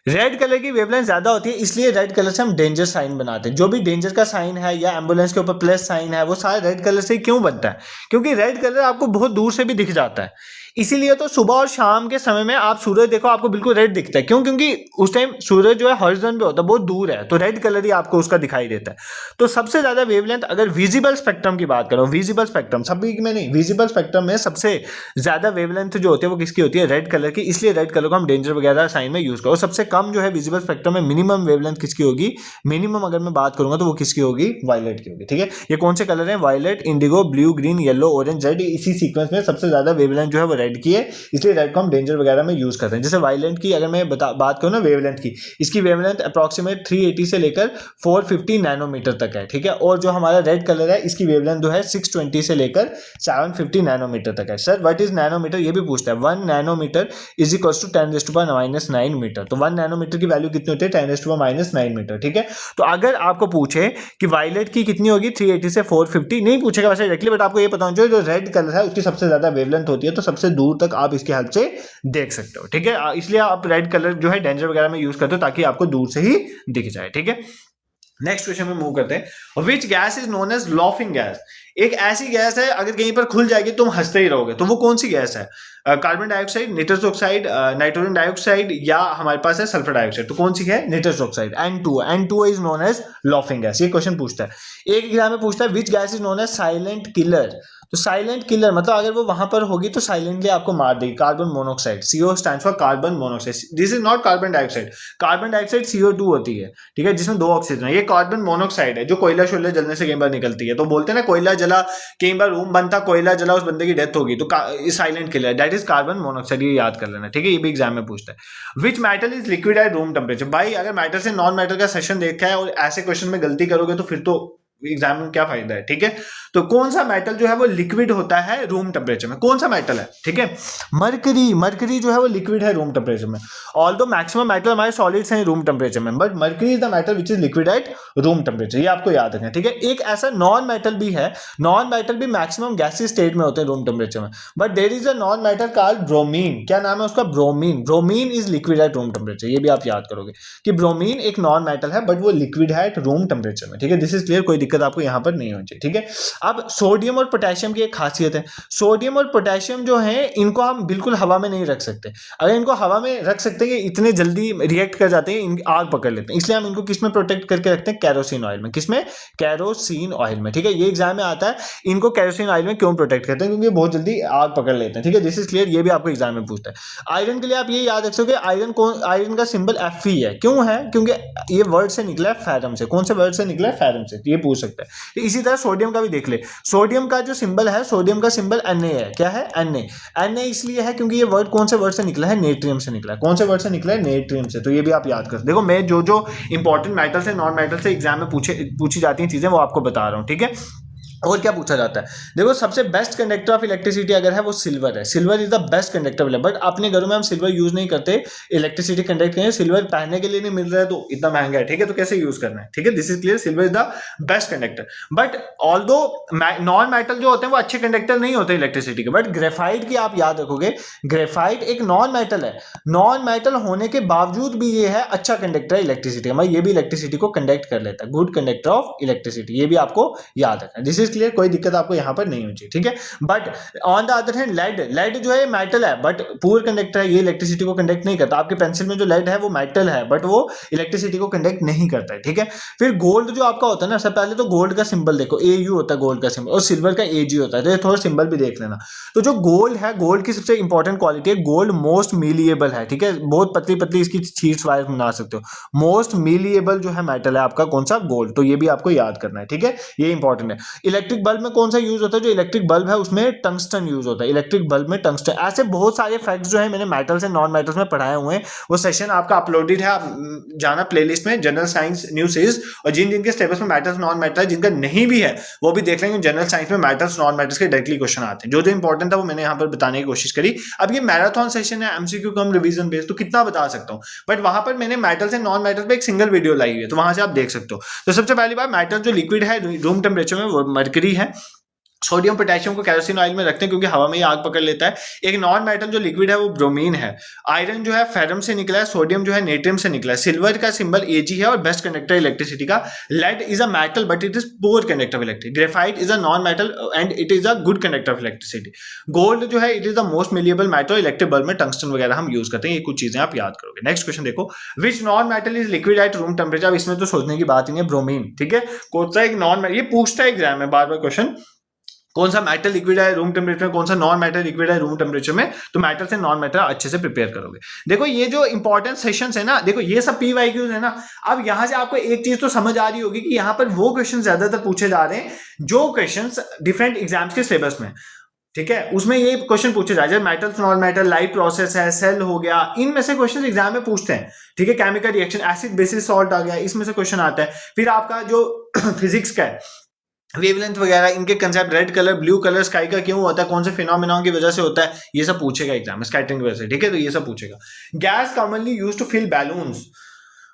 रेड कलर की वेवलेंथ ज्यादा होती है, इसलिए रेड कलर से हम डेंजर साइन बनाते हैं। जो भी डेंजर का साइन है या एम्बुलेंस के ऊपर प्लस साइन है, वो सारा रेड कलर से क्यों बनता है, क्योंकि रेड कलर आपको बहुत दूर से भी दिख जाता है। इसीलिए तो सुबह और शाम के समय में आप सूरज देखो, आपको बिल्कुल रेड दिखता है, क्यों, क्योंकि उस टाइम सूरज जो है हॉरिजॉन पे होता है, बहुत दूर है, तो रेड कलर ही आपको उसका दिखाई देता है। तो सबसे ज्यादा वेवलेंथ अगर विजिबल स्पेक्ट्रम की बात करो, विजिबल स्पेक्ट्रम, सभी में नहीं, विजिबल स्पेक्ट्रम में सबसे ज्यादा वेवलेंथ जो होती है वो किसकी होती है, रेड कलर की। इसलिए रेड कलर को हम डेंजर वगैरह साइन में यूज करो। सबसे कम जो है विजिबल स्पेक्ट्रम में मिनिमम वेवलेंथ किसकी होगी, मिनिमम अगर मैं बात करूंगा तो वो किसकी होगी, वायलेट की होगी, ठीक है। ये कौन से कलर है, violet, indigo, blue, green, yellow, orange, red, इसी सीक्वेंस में सबसे ज्यादा वेवलेंथ जो है वो रेड की है, इसलिए रेड को हम डेंजर वगैरह में यूज करते हैं। जैसे वायलेंट की अगर मैं बात करूं ना वेवलेंथ की, इसकी वेवलेंथ अप्रॉक्सीमेट 380 से लेकर 450 नैनोमीटर तक है, ठीक है। और जो हमारा रेड कलर है इसकी वेवलेंथ जो है 620 से लेकर 750 नैनोमीटर तक है। सर व्हाट इज नैनोमीटर, ये भी पूछता है। 1 nanometre is equal to 10⁻⁹ metre. तो 1 नैनोमीटर की वैल्यू कितनी होती है, 10⁻⁹ मीटर, ठीक है। तो अगर आपको पूछे कि वायलेट की कितनी होगी, 380 से 450 नहीं पूछेगा वैसे डायरेक्टली, बट आपको ये पता होना चाहिए जो रेड कलर है उसकी सबसे ज्यादा वेवलेंथ होती है, तो सबसे दूर तक आप इसकी हेल्प से देख सकते हो, ठीक है। इसलिए आप रेड कलर जो है डेंजर वगैरह में यूज करते हो ताकि आपको दूर से ही दिख जाए, ठीक है। नेक्स्ट क्वेश्चन में मूव करते हैं। Which gas is known as laughing gas. एक ऐसी गैस है अगर कहीं पर खुल जाएगी तुम हंसते ही रहोगे, तो वो कौन सी गैस है, carbon dioxide, nitrous oxide, nitrogen dioxide, या हमारे पास है सल्फर डाइऑक्साइड। तो कौन सी है, nitrous oxide, N2 is known as laughing gas. ये क्वेश्चन पूछता है, एक एग्जाम में पूछता है which gas is known as silent killer. तो साइलेंट किलर मतलब अगर वो वहां पर होगी तो साइलेंटली आपको मार देगी। Carbon monoxide, CO stands for carbon monoxide, this is not carbon dioxide. Carbon dioxide CO2 होती है, ठीक है, जिसमें 2 ऑक्सीजन है। ये कार्बन मोनोऑक्साइड है जो कोयला शोले जलने से कई बार निकलती है। तो बोलते हैं ना कोयला जला, कई बार रूम बनता, कोयला जला, उस बंदे की डेथ होगी, तो silent killer, that is carbon monoxide. ये याद कर लेना, ठीक है, ये भी एग्जाम में पूछता है। Which metal is liquid at room temperature. भाई अगर मेटल से नॉन मेटल का सेशन देखा है और ऐसे क्वेश्चन में गलती करोगे तो फिर तो एग्जाम में क्या फायदा है, ठीक है। तो कौन सा मेटल जो है वो लिक्विड होता है रूम टेम्परेचर में, कौन सा मेटल है, ठीक है। मरकरी, मरकरी जो है वो लिक्विड है रूम टेम्परेचर में। ऑल्दो मैक्सिमम मेटल हमारे सॉलिड्स हैं रूम टेम्परेचर में, but mercury is the metal which is liquid at room temperature. ये आपको याद रखना है, ठीक है। एक ऐसा नॉन मेटल भी है, नॉन मेटल भी मैक्सिमम गैसी स्टेट में होते हैं रूम टेम्परेचर में, but there is a non metal called bromine. क्या नाम है उसका, bromine. Bromine is liquid at room temperature. ये भी आप याद करोगे कि ब्रोमीन एक नॉन मेटल है बट वो लिक्विड है एट रूम टेम्परेचर में, ठीक है। दिस इज क्लियर, कोई दिक्कत आपको यहां पर नहीं होनी चाहिए, ठीक है। अब सोडियम और पोटेशियम की एक खासियत है, सोडियम और पोटेशियम जो है इनको हम बिल्कुल हवा में नहीं रख सकते। अगर इनको हवा में रख सकते हैं, इतने जल्दी रिएक्ट कर जाते हैं, आग पकड़ लेते हैं, इसलिए हम इनको किसमें प्रोटेक्ट करके रखते हैं, कैरोसिन ऑयल में। किसमें, कैरोसिन ऑयल में, ठीक है। ये एग्जाम में आता है, इनको कैरोसिन ऑयल में क्यों प्रोटेक्ट करते हैं, क्योंकि बहुत जल्दी आग पकड़ लेते हैं, ठीक है। दिस इज क्लियर, ये भी आपको एग्जाम में पूछता है। आयरन के लिए आप ये याद रख सकोगे, आयरन का सिंबल Fe है। क्यों है, क्योंकि ये वर्ड से निकला है फेरम से। कौन से वर्ड से निकला है, फेरम से, ये पूछ सकता है। इसी तरह सोडियम का भी देख ले, सोडियम का जो सिंबल है, सोडियम का सिंबल Na है। क्या है, Na इसलिए है क्योंकि ये वर्ड कौन से वर्ड से निकला है, नेट्रियम से निकला है। कौन से वर्ड से निकला है, नेट्रियम से। तो ये भी आप याद कर, देखो मैं जो जो इंपॉर्टेंट मेटल से नॉन मेटल से एग्जाम में पूछी जाती हैं चीजें वो आपको बता रहा हूँ, ठीक है। और क्या पूछा जाता है, देखो सबसे बेस्ट कंडक्टर ऑफ इलेक्ट्रिसिटी अगर है वो सिल्वर है। Silver is the best conductor, but अपने घरों में हम सिल्वर यूज नहीं करते इलेक्ट्रिसिटी कंडक्ट करें। सिल्वर पहनने के लिए नहीं मिल रहा है तो इतना महंगा है, ठीक है, तो कैसे यूज करना है, ठीक है। This is clear, silver is the best conductor. But although non metal जो होते हैं वो अच्छे कंडक्टर नहीं होते इलेक्ट्रिसिटी के, बट ग्रेफाइट की आप याद रखोगे, ग्रेफाइट एक नॉन मेटल है। नॉन मेटल होने के बावजूद भी ये है अच्छा कंडक्टर है इलेक्ट्रिसिटी का, ये भी इलेक्ट्रिसिटी को कंडक्ट कर लेता है, गुड कंडक्टर ऑफ इलेक्ट्रिसिटी। ये भी आपको याद रखना है। दिस इज क्लियर, कोई दिक्कत आपको यहां पर नहीं होनी चाहिए, ठीक है। But on the other hand lead जो है मेटल है बट पुअर कंडक्टर है, ये इलेक्ट्रिसिटी को कंडक्ट नहीं करता। आपके पेंसिल में जो लेड है वो मेटल है बट वो इलेक्ट्रिसिटी को कंडक्ट नहीं करता है, ठीक है। फिर गोल्ड जो आपका होता है ना, सबसे पहले तो गोल्ड का सिंबल देखो, AU होता है गोल्ड का सिंबल, और सिल्वर का AG होता है, तो ये थोड़ा सिंबल भी देख लेना। तो जो गोल्ड है, गोल्ड की सबसे इंपॉर्टेंट क्वालिटी है, गोल्ड मोस्ट मीलिएबल है, ठीक है। बहुत पतली पतली इसकी शीट्स वायर बना सकते हो। मोस्ट मीलिएबल जो है मेटल है आपका कौन सा, गोल्ड। तो ये भी आपको याद करना है, ठीक है, ये इंपॉर्टेंट है। इलेक्ट्रिक बल्ब में कौन सा यूज होता है, जो इलेक्ट्रिक बल्ब है उसमें टंगस्टन यूज होता है, इलेक्ट्रिक बल्ब में टंगस्टन। ऐसे बहुत सारे फैक्ट्स जो है मैंने मेटल्स एंड नॉन मेटल्स में पढ़ाए हुए हैं, वो सेशन आपका अपलोडेड है, आप जाना प्लेलिस्ट में, जनरल साइंस न्यू सीरीज। और जिन जिनके सिलेबस में मेटल्स नॉन मेटल जिनका नहीं भी है वो भी देख लेंगे। जनरल साइंस में मेटल्स नॉन मेटल्स के डायरेक्टली क्वेश्चन आते हैं, जो जो इंपॉर्टेंट था वो मैंने यहाँ पर बताने की कोशिश करी। अब ये मैराथन सेशन है, MCQ कम रिवीजन बेस्ड, तो कितना बता सकता हूँ, बट वहां पर मैंने मेटल्स एंड नॉन मेटल पे एक सिंगल वीडियो लाई हुई है, तो वहां से आप देख सकते हो। तो सबसे पहली बात, मेटल जो लिक्विड है रूम टेम्परेचर में वो मरकरी है। सोडियम पोटेशियम को कैरोसिन ऑयल में रखते हैं क्योंकि हवा में ही आग पकड़ लेता है। एक नॉन मेटल जो लिक्विड है वो ब्रोमीन है। आयरन जो है फेरम से निकला है, सोडियम जो है नेट्रियम से निकला है। सिल्वर का सिंबल Ag है और बेस्ट कंडक्टर इलेक्ट्रिसिटी का। Lead is a metal but it is poor conductor of electricity. Graphite is a non metal and it is a good conductor of electricity. Gold जो है it is the most malleable metal, electric bulb में टंगस्टन वगैरह हम यूज करते हैं। ये कुछ चीजें आप याद करोगे। नेक्स्ट क्वेश्चन देखो, which non metal is liquid at room temperature. अब इसमें तो सोचने की बात ही नहीं है, ब्रोमीन, ठीक है। कौन सा एक नॉन, ये पूछता है एग्जाम में बार बार क्वेश्चन, कौन सा मेटल लिक्विड है रूम टेम्परेचर में, कौन सा नॉन मेटल लिक्विड है रूम टेम्परेचर में। तो मेटल से नॉन मेटल अच्छे से प्रिपेयर करोगे। देखो ये जो इंपॉर्टेंट सेशंस है ना, देखो ये सब PYQs है ना। अब यहां से आपको एक चीज तो समझ आ रही होगी कि यहां पर वो क्वेश्चन ज्यादातर पूछे जा रहे हैं जो क्वेश्चंस डिफरेंट एग्जाम्स के सिलेबस में, ठीक है, उसमें ये क्वेश्चन पूछे जाए। जैसे metal non metal, light process है, सेल हो गया, इनमें से क्वेश्चन एग्जाम में पूछते हैं, ठीक है। Chemical reaction, acid bases salt आ गया, इसमें से क्वेश्चन आता है। फिर आपका जो फिजिक्स का है, वेवलेंथ वगैरह, इनके concept, red colour blue colour sky का क्यों होता है, कौन से फिनोमिना की वजह से होता है, ये सब पूछेगा एग्जाम में, स्कैटरिंग की वजह से, ठीक है। तो ये सब पूछेगा। Gas commonly used to fill balloons.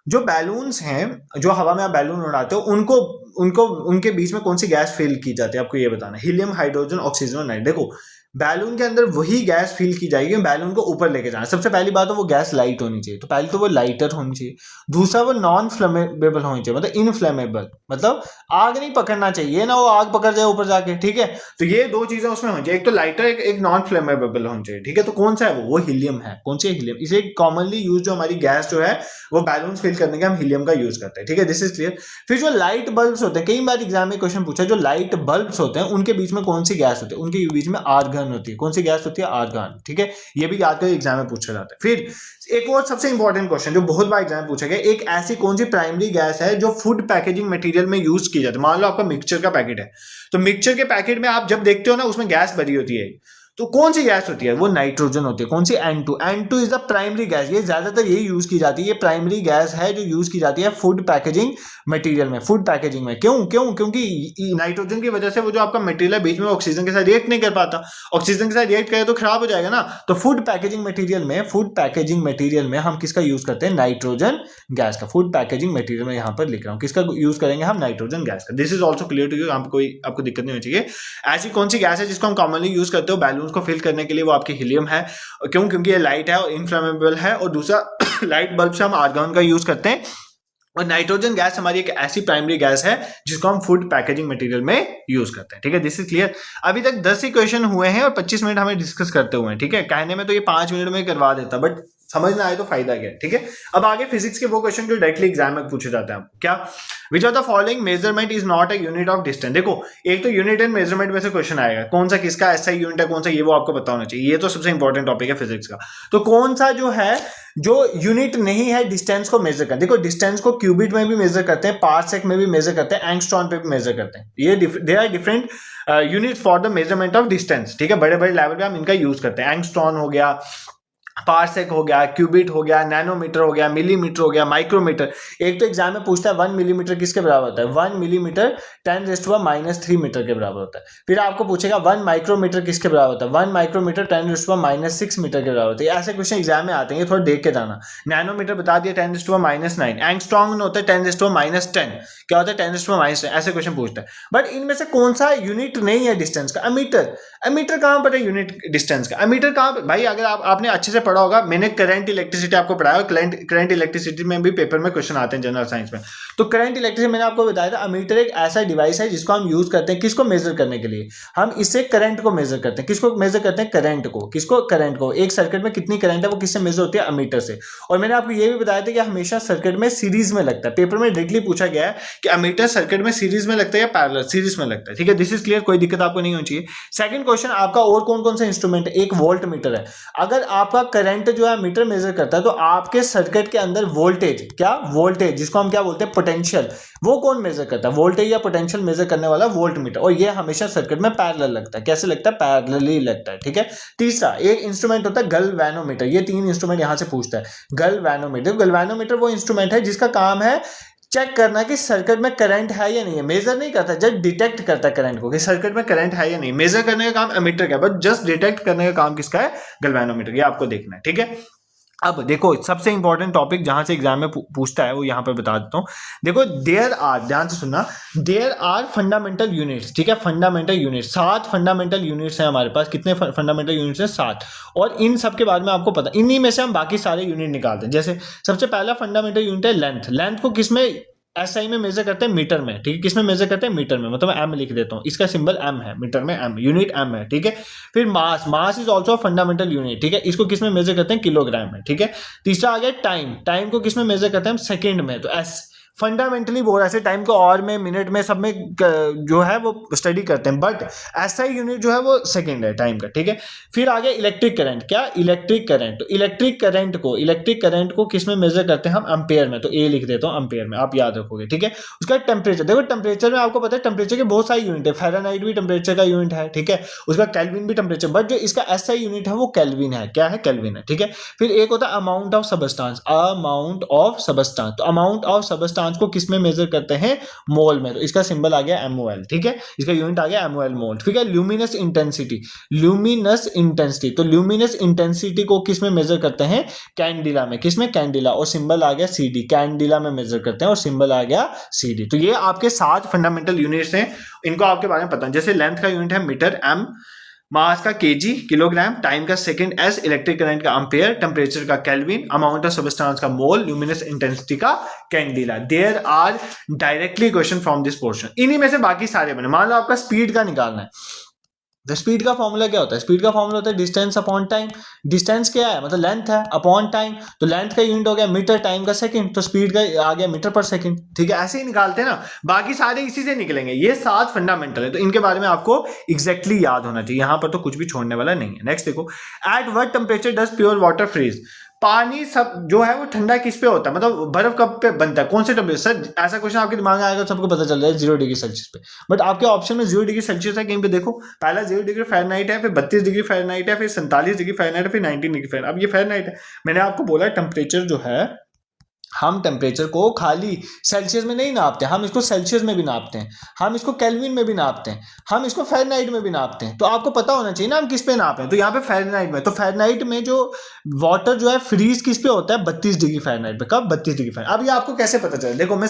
जो बैलून्स हैं, जो हवा में आप बैलून उड़ाते हो, उनको उनके बीच में कौन सी गैस फिल की जाती है, आपको ये बताना है। हीलियम, हाइड्रोजन, ऑक्सीजन और नाइट्रोजन। देखो बैलून के अंदर वही गैस फील की जाएगी, बैलून को ऊपर लेके जाना। सबसे पहली बात तो वो गैस लाइट होनी चाहिए, तो पहले तो वो लाइटर होनी चाहिए। दूसरा वो नॉन फ्लेमेबल होनी चाहिए, मतलब इनफ्लेमेबल, मतलब आग नहीं पकड़ना चाहिए ना, वो आग पकड़ जाए ऊपर जाके, ठीक है। तो ये दो चीजें उसमें होनी चाहिए, एक तो लाइटर, एक नॉन फ्लेमेबल होनी चाहिए, ठीक है। तो कौन सा है वो हीलियम है। कौन सी हीलियम, इसे कॉमनली यूज जो हमारी गैस जो है वो बैलून फिल करने के हम हीलियम का यूज करते हैं, ठीक है। This is clear. फिर जो लाइट बल्ब्स होते हैं, कई बार एग्जाम में क्वेश्चन पूछा, जो लाइट बल्ब्स होते हैं उनके बीच में कौन सी गैस होती है, उनके बीच में आर्गन होती है। कौन सी गैस होती है, आर्गन, ठीक है। ये भी याद कर एग्जाम में पूछा जाता है। फिर एक और सबसे इंपॉर्टेंट क्वेश्चन जो बहुत बार एग्जाम में पूछा गया, एक ऐसी कौन सी प्राइमरी गैस है जो फूड पैकेजिंग मटेरियल में यूज की जाती है। मान लो आपका मिक्सचर का पैकेट है, तो मिक्सचर के पैकेट में आप जब देखते हो ना उसमें गैस भरी होती है, तो कौन सी गैस होती है, वो नाइट्रोजन होती है। कौन सी, N2। N2 is the primary gas, ये ज्यादातर यही यूज की जाती है, ये प्राइमरी गैस है जो यूज की जाती है फूड पैकेजिंग मटेरियल में, फूड पैकेजिंग में। क्यों क्यों क्योंकि नाइट्रोजन की वजह से वो जो आपका मटेरियल है बीच में ऑक्सीजन के साथ रिएक्ट नहीं कर पाता, ऑक्सीजन के साथ रिएक्ट करे तो खराब हो जाएगा ना। तो फूड पैकेजिंग मटेरियल में, फूड पैकेजिंग मटेरियल में हम किसका यूज करते हैं, नाइट्रोजन गैस का। फूड पैकेजिंग मटेरियल में यहां पर लिख रहा हूं, किसका यूज करेंगे हम, नाइट्रोजन गैस का। This is also clear to you, आपको दिक्कत नहीं होनी चाहिए। ऐसी कौन सी गैस है जिसको हम कॉमनली यूज करते हो बैलून को फिल करने के लिए, वो आपकी हीलियम है। क्यों, क्योंकि ये लाइट है और इनफ्लेमेबल है। और दूसरा लाइट बल्ब से हम आर्गन का यूज करते हैं। और नाइट्रोजन गैस हमारी एक ऐसी प्राइमरी गैस है जिसको हम फूड पैकेजिंग मटेरियल में यूज करते हैं, ठीक है। This is clear. अभी तक 10 ही क्वेश्चन हुए हैं और 25 मिनट हमें डिस्कस करते हुए हैं, ठीक है। कहने में तो ये 5 मिनट में करवा देता, बट समझ ना आए तो फायदा क्या है, ठीक है। अब आगे फिजिक्स के वो क्वेश्चन जो डायरेक्टली एग्जाम में पूछे जाते हैं, क्या, विच of the following measurement is not a unit of distance. देखो एक तो यूनिट एंड मेजरमेंट में से क्वेश्चन आएगा, कौन सा किसका ऐसा यूनिट है, कौन सा, ये वो आपको पता होना चाहिए। ये तो सबसे इंपॉर्टेंट टॉपिक है फिजिक्स का। तो कौन सा जो है जो यूनिट नहीं है डिस्टेंस को मेजर कर, देखो डिस्टेंस को क्यूबिट में भी मेजर करते हैं, पार्सेक में भी मेजर करते हैं, एंगस्ट्रॉन पे भी मेजर करते हैं। ये they are different units for the measurement of distance, ठीक है। बड़े बड़े लेवल पे हम इनका यूज करते हैं। एंगस्ट्रॉन हो गया, पार्सेक हो गया, क्यूबिट हो गया, नैनोमीटर हो गया, मिलीमीटर हो गया, माइक्रोमीटर। एक तो एग्जाम में पूछता है 1 मिलीमीटर किसके बराबर होता है, 1 मिलीमीटर 10⁻³ मीटर के बराबर होता है। फिर आपको पूछेगा 1 माइक्रोमीटर किसके बराबर होता है, 1 माइक्रोमीटर 10⁻6 मीटर के बराबर होता है। ऐसे क्वेश्चन एग्जाम में आते हैं, थोड़ा देख के जाना। नैनोमीटर बता दिया 10⁻⁹, एंगस्ट्रॉन होता है 10⁻10, क्या होता है 10⁻10, ऐसे क्वेश्चन पूछता है। बट इनमें से कौन सा यूनिट नहीं है डिस्टेंस का, अमीटर। अमीटर कहां पर है यूनिट डिस्टेंस का, अमीटर कहां पर, भाई अगर आपने अच्छे से पढ़ा होगा, मैंने करंट इलेक्ट्रिसिटी आपको पढ़ाया, करंट इलेक्ट्रिसिटी में भी पेपर में क्वेश्चन आते हैं जनरल साइंस में। तो करंट इलेक्ट्रिसिटी मैंने आपको बताया था, अमीटर एक ऐसा डिवाइस है जिसको हम यूज करते हैं किसको मेजर करने के लिए, हम इससे करंट को मेजर करते हैं। किसको मेजर करते हैं, करंट को। किसको, करंट को। एक सर्किट में कितनी करंट है वो किससे मेजर होती है, अमीटर से। और मैंने आपको ये भी बताया था कि हमेशा सर्किट में सीरीज में लगता है, पेपर में डायरेक्टली पूछा गया है कि अमीटर सर्किट में सीरीज में लगता है या पैरेलल, सीरीज में लगता है, ठीक है। दिस इज क्लियर, कोई दिक्कत आपको नहीं होनी चाहिए। सेकंड क्वेश्चन आपका, और कौन कौन से इंस्ट्रूमेंट है, एक वोल्ट मीटर है। अगर आपका करंट जो है मीटर मेजर करता है तो आपके सर्किट के अंदर वोल्टेज, क्या, वोल्टेज जिसको हम क्या बोलते हैं, पोटेंशियल, वो कौन मेजर करता है, वोल्टेज या पोटेंशियल मेजर करने वाला वोल्ट मीटर। और ये हमेशा सर्किट में पैरेलल लगता है। कैसे लगता है, पैरेलली लगता है, ठीक है। तीसरा एक इंस्ट्रूमेंट होता है गैल्वेनोमीटर। ये 3 इंस्ट्रूमेंट यहां से पूछता है। गैल्वेनोमीटर, गैल्वेनोमीटर वो इंस्ट्रूमेंट है जिसका काम है चेक करना कि सर्किट में करंट है या नहीं है। मेजर नहीं करता, जस्ट डिटेक्ट करता है करंट को कि सर्किट में करंट है या नहीं। मेजर करने का काम एमीटर का है, बट जस्ट डिटेक्ट करने का काम किसका है, गैल्वेनोमीटर। ये आपको देखना है, ठीक है। अब देखो सबसे इंपॉर्टेंट टॉपिक जहां से एग्जाम में पूछता है वो यहां पर बता देता हूं। देखो देयर आर, ध्यान से सुनना, देयर आर फंडामेंटल यूनिट्स, ठीक है। फंडामेंटल यूनिट्स, 7 फंडामेंटल यूनिट्स हैं हमारे पास। कितने फंडामेंटल यूनिट्स हैं, 7। और इन सब के बारे में आपको पता, इन्हीं में से हम बाकी सारे यूनिट निकालते हैं। जैसे सबसे पहला फंडामेंटल यूनिट है लेंथ। लेंथ को किसमें, एसआई में मेजर करते हैं, मीटर में, ठीक है। किसमें मेजर करते हैं, मीटर में, मतलब एम लिख देता हूं, इसका सिंबल एम है, मीटर में एम, यूनिट एम है, ठीक है। फिर mass, mass is also fundamental unit, ठीक है। इसको किसमें मेजर करते हैं, किलोग्राम में, ठीक है। तीसरा आ गया टाइम। टाइम को किसमें मेजर करते हैं हम, सेकंड में, तो एस। फंडामेंटली बोल ऐसे टाइम को और में, मिनट में, सब में जो है वो स्टडी करते हैं, बट एसआई यूनिट जो है वो सेकंड है टाइम का, ठीक है। फिर आगे इलेक्ट्रिक करंट, क्या, इलेक्ट्रिक करंट। तो इलेक्ट्रिक करंट को किस में मेजर करते हैं हम, एम्पेयर में, तो ए लिख देता हूं एम्पेयर में, आप याद रखोगे, ठीक है। उसका टेम्परेचर, देखो टेम्परेचर में आपको पता है टेम्परेचर के बहुत सारे यूनिट है, फ़ारेनहाइट भी टेम्परेचर का यूनिट है, ठीक है। उसका केल्विन भी टेम्परेचर, बट जो इसका एसआई यूनिट है वो केल्विन है, क्या है, केल्विन है, ठीक है। फिर एक होता है amount of substance, amount of substance. तो अमाउंट ऑफ सबस्टांस को किस में मेजर करते हैं, मोल में, तो इसका सिंबल आ गया MOL, ठीक है। इसका यूनिट आ गया MOL, मोल, ठीक है। ल्यूमिनस इंटेंसिटी, तो ल्यूमिनस इंटेंसिटी को किस में मेजर करते हैं, कैंडिला में, किसमें, कैंडिला, और सिंबल आ गया CD, कैंडिला में मेजर करते हैं और सिंबल आ गया CD। तो ये आपके 7 फंडामेंटल यूनिट्स हैं, इनको आपके बारे में पता है। जैसे लेंथ का यूनिट है मीटर, M, मास का केजी किलोग्राम, टाइम का सेकंड एस, इलेक्ट्रिक करंट का एम्पेयर, टेम्परेचर का केल्विन, अमाउंट ऑफ सबस्टेंस का मोल, ल्यूमिनस इंटेंसिटी का candela. There are directly question from this portion. इन्हीं में से बाकी सारे बने। मान लो आपका स्पीड का निकालना है, तो स्पीड का फॉर्मूला क्या होता है? स्पीड का फॉर्मूला होता है डिस्टेंस अपॉन टाइम। डिस्टेंस क्या है? मतलब लेंथ है, अपॉन टाइम, तो लेंथ का यूनिट हो गया मीटर, टाइम का सेकंड, तो स्पीड का आ गया मीटर पर सेकंड। ठीक है, ऐसे ही निकालते हैं ना, बाकी सारे इसी से निकलेंगे। ये 7 फंडामेंटल है, तो इनके बारे में आपको एग्जैक्टली याद होना चाहिए, यहां पर तो कुछ भी छोड़ने वाला नहीं है। नेक्स्ट देखो, at what temperature does pure water freeze? पानी सब जो है वो ठंडा किस पे होता है, मतलब बर्फ कब पे बनता है, कौन से टेम्परेचर? सर ऐसा क्वेश्चन आपके दिमाग में आएगा तो सबको पता चल जाए 0 डिग्री सेल्सियस पे, बट आपके ऑप्शन में 0 डिग्री सेल्सियस है कहीं पे देखो। पहला 0 डिग्री फ़ारेनहाइट है, फिर 32 डिग्री फ़ारेनहाइट है, फिर 47 डिग्री फ़ारेनहाइट है, फिर 19 डिग्री फ़ारेनहाइट। अब ये फ़ारेनहाइट है, मैंने आपको बोला टेम्परेचर जो है, हम टेम्परेचर को खाली सेल्सियस में नहीं नापते, हम इसको सेल्सियस में भी नापते हैं, हम इसको केल्विन में भी नापते हैं, हम इसको फ़ारेनहाइट में भी नापते हैं। तो आपको पता होना चाहिए ना हम किस पे नापे हैं। तो यहाँ पे फ़ारेनहाइट में, तो फ़ारेनहाइट में जो वाटर जो है फ्रीज किस पे होता है? 32 डिग्री फ़ारेनहाइट पे। कब? 32 डिग्री फ़ारेनहाइट। अब ये आपको कैसे पता चले? देखो मैं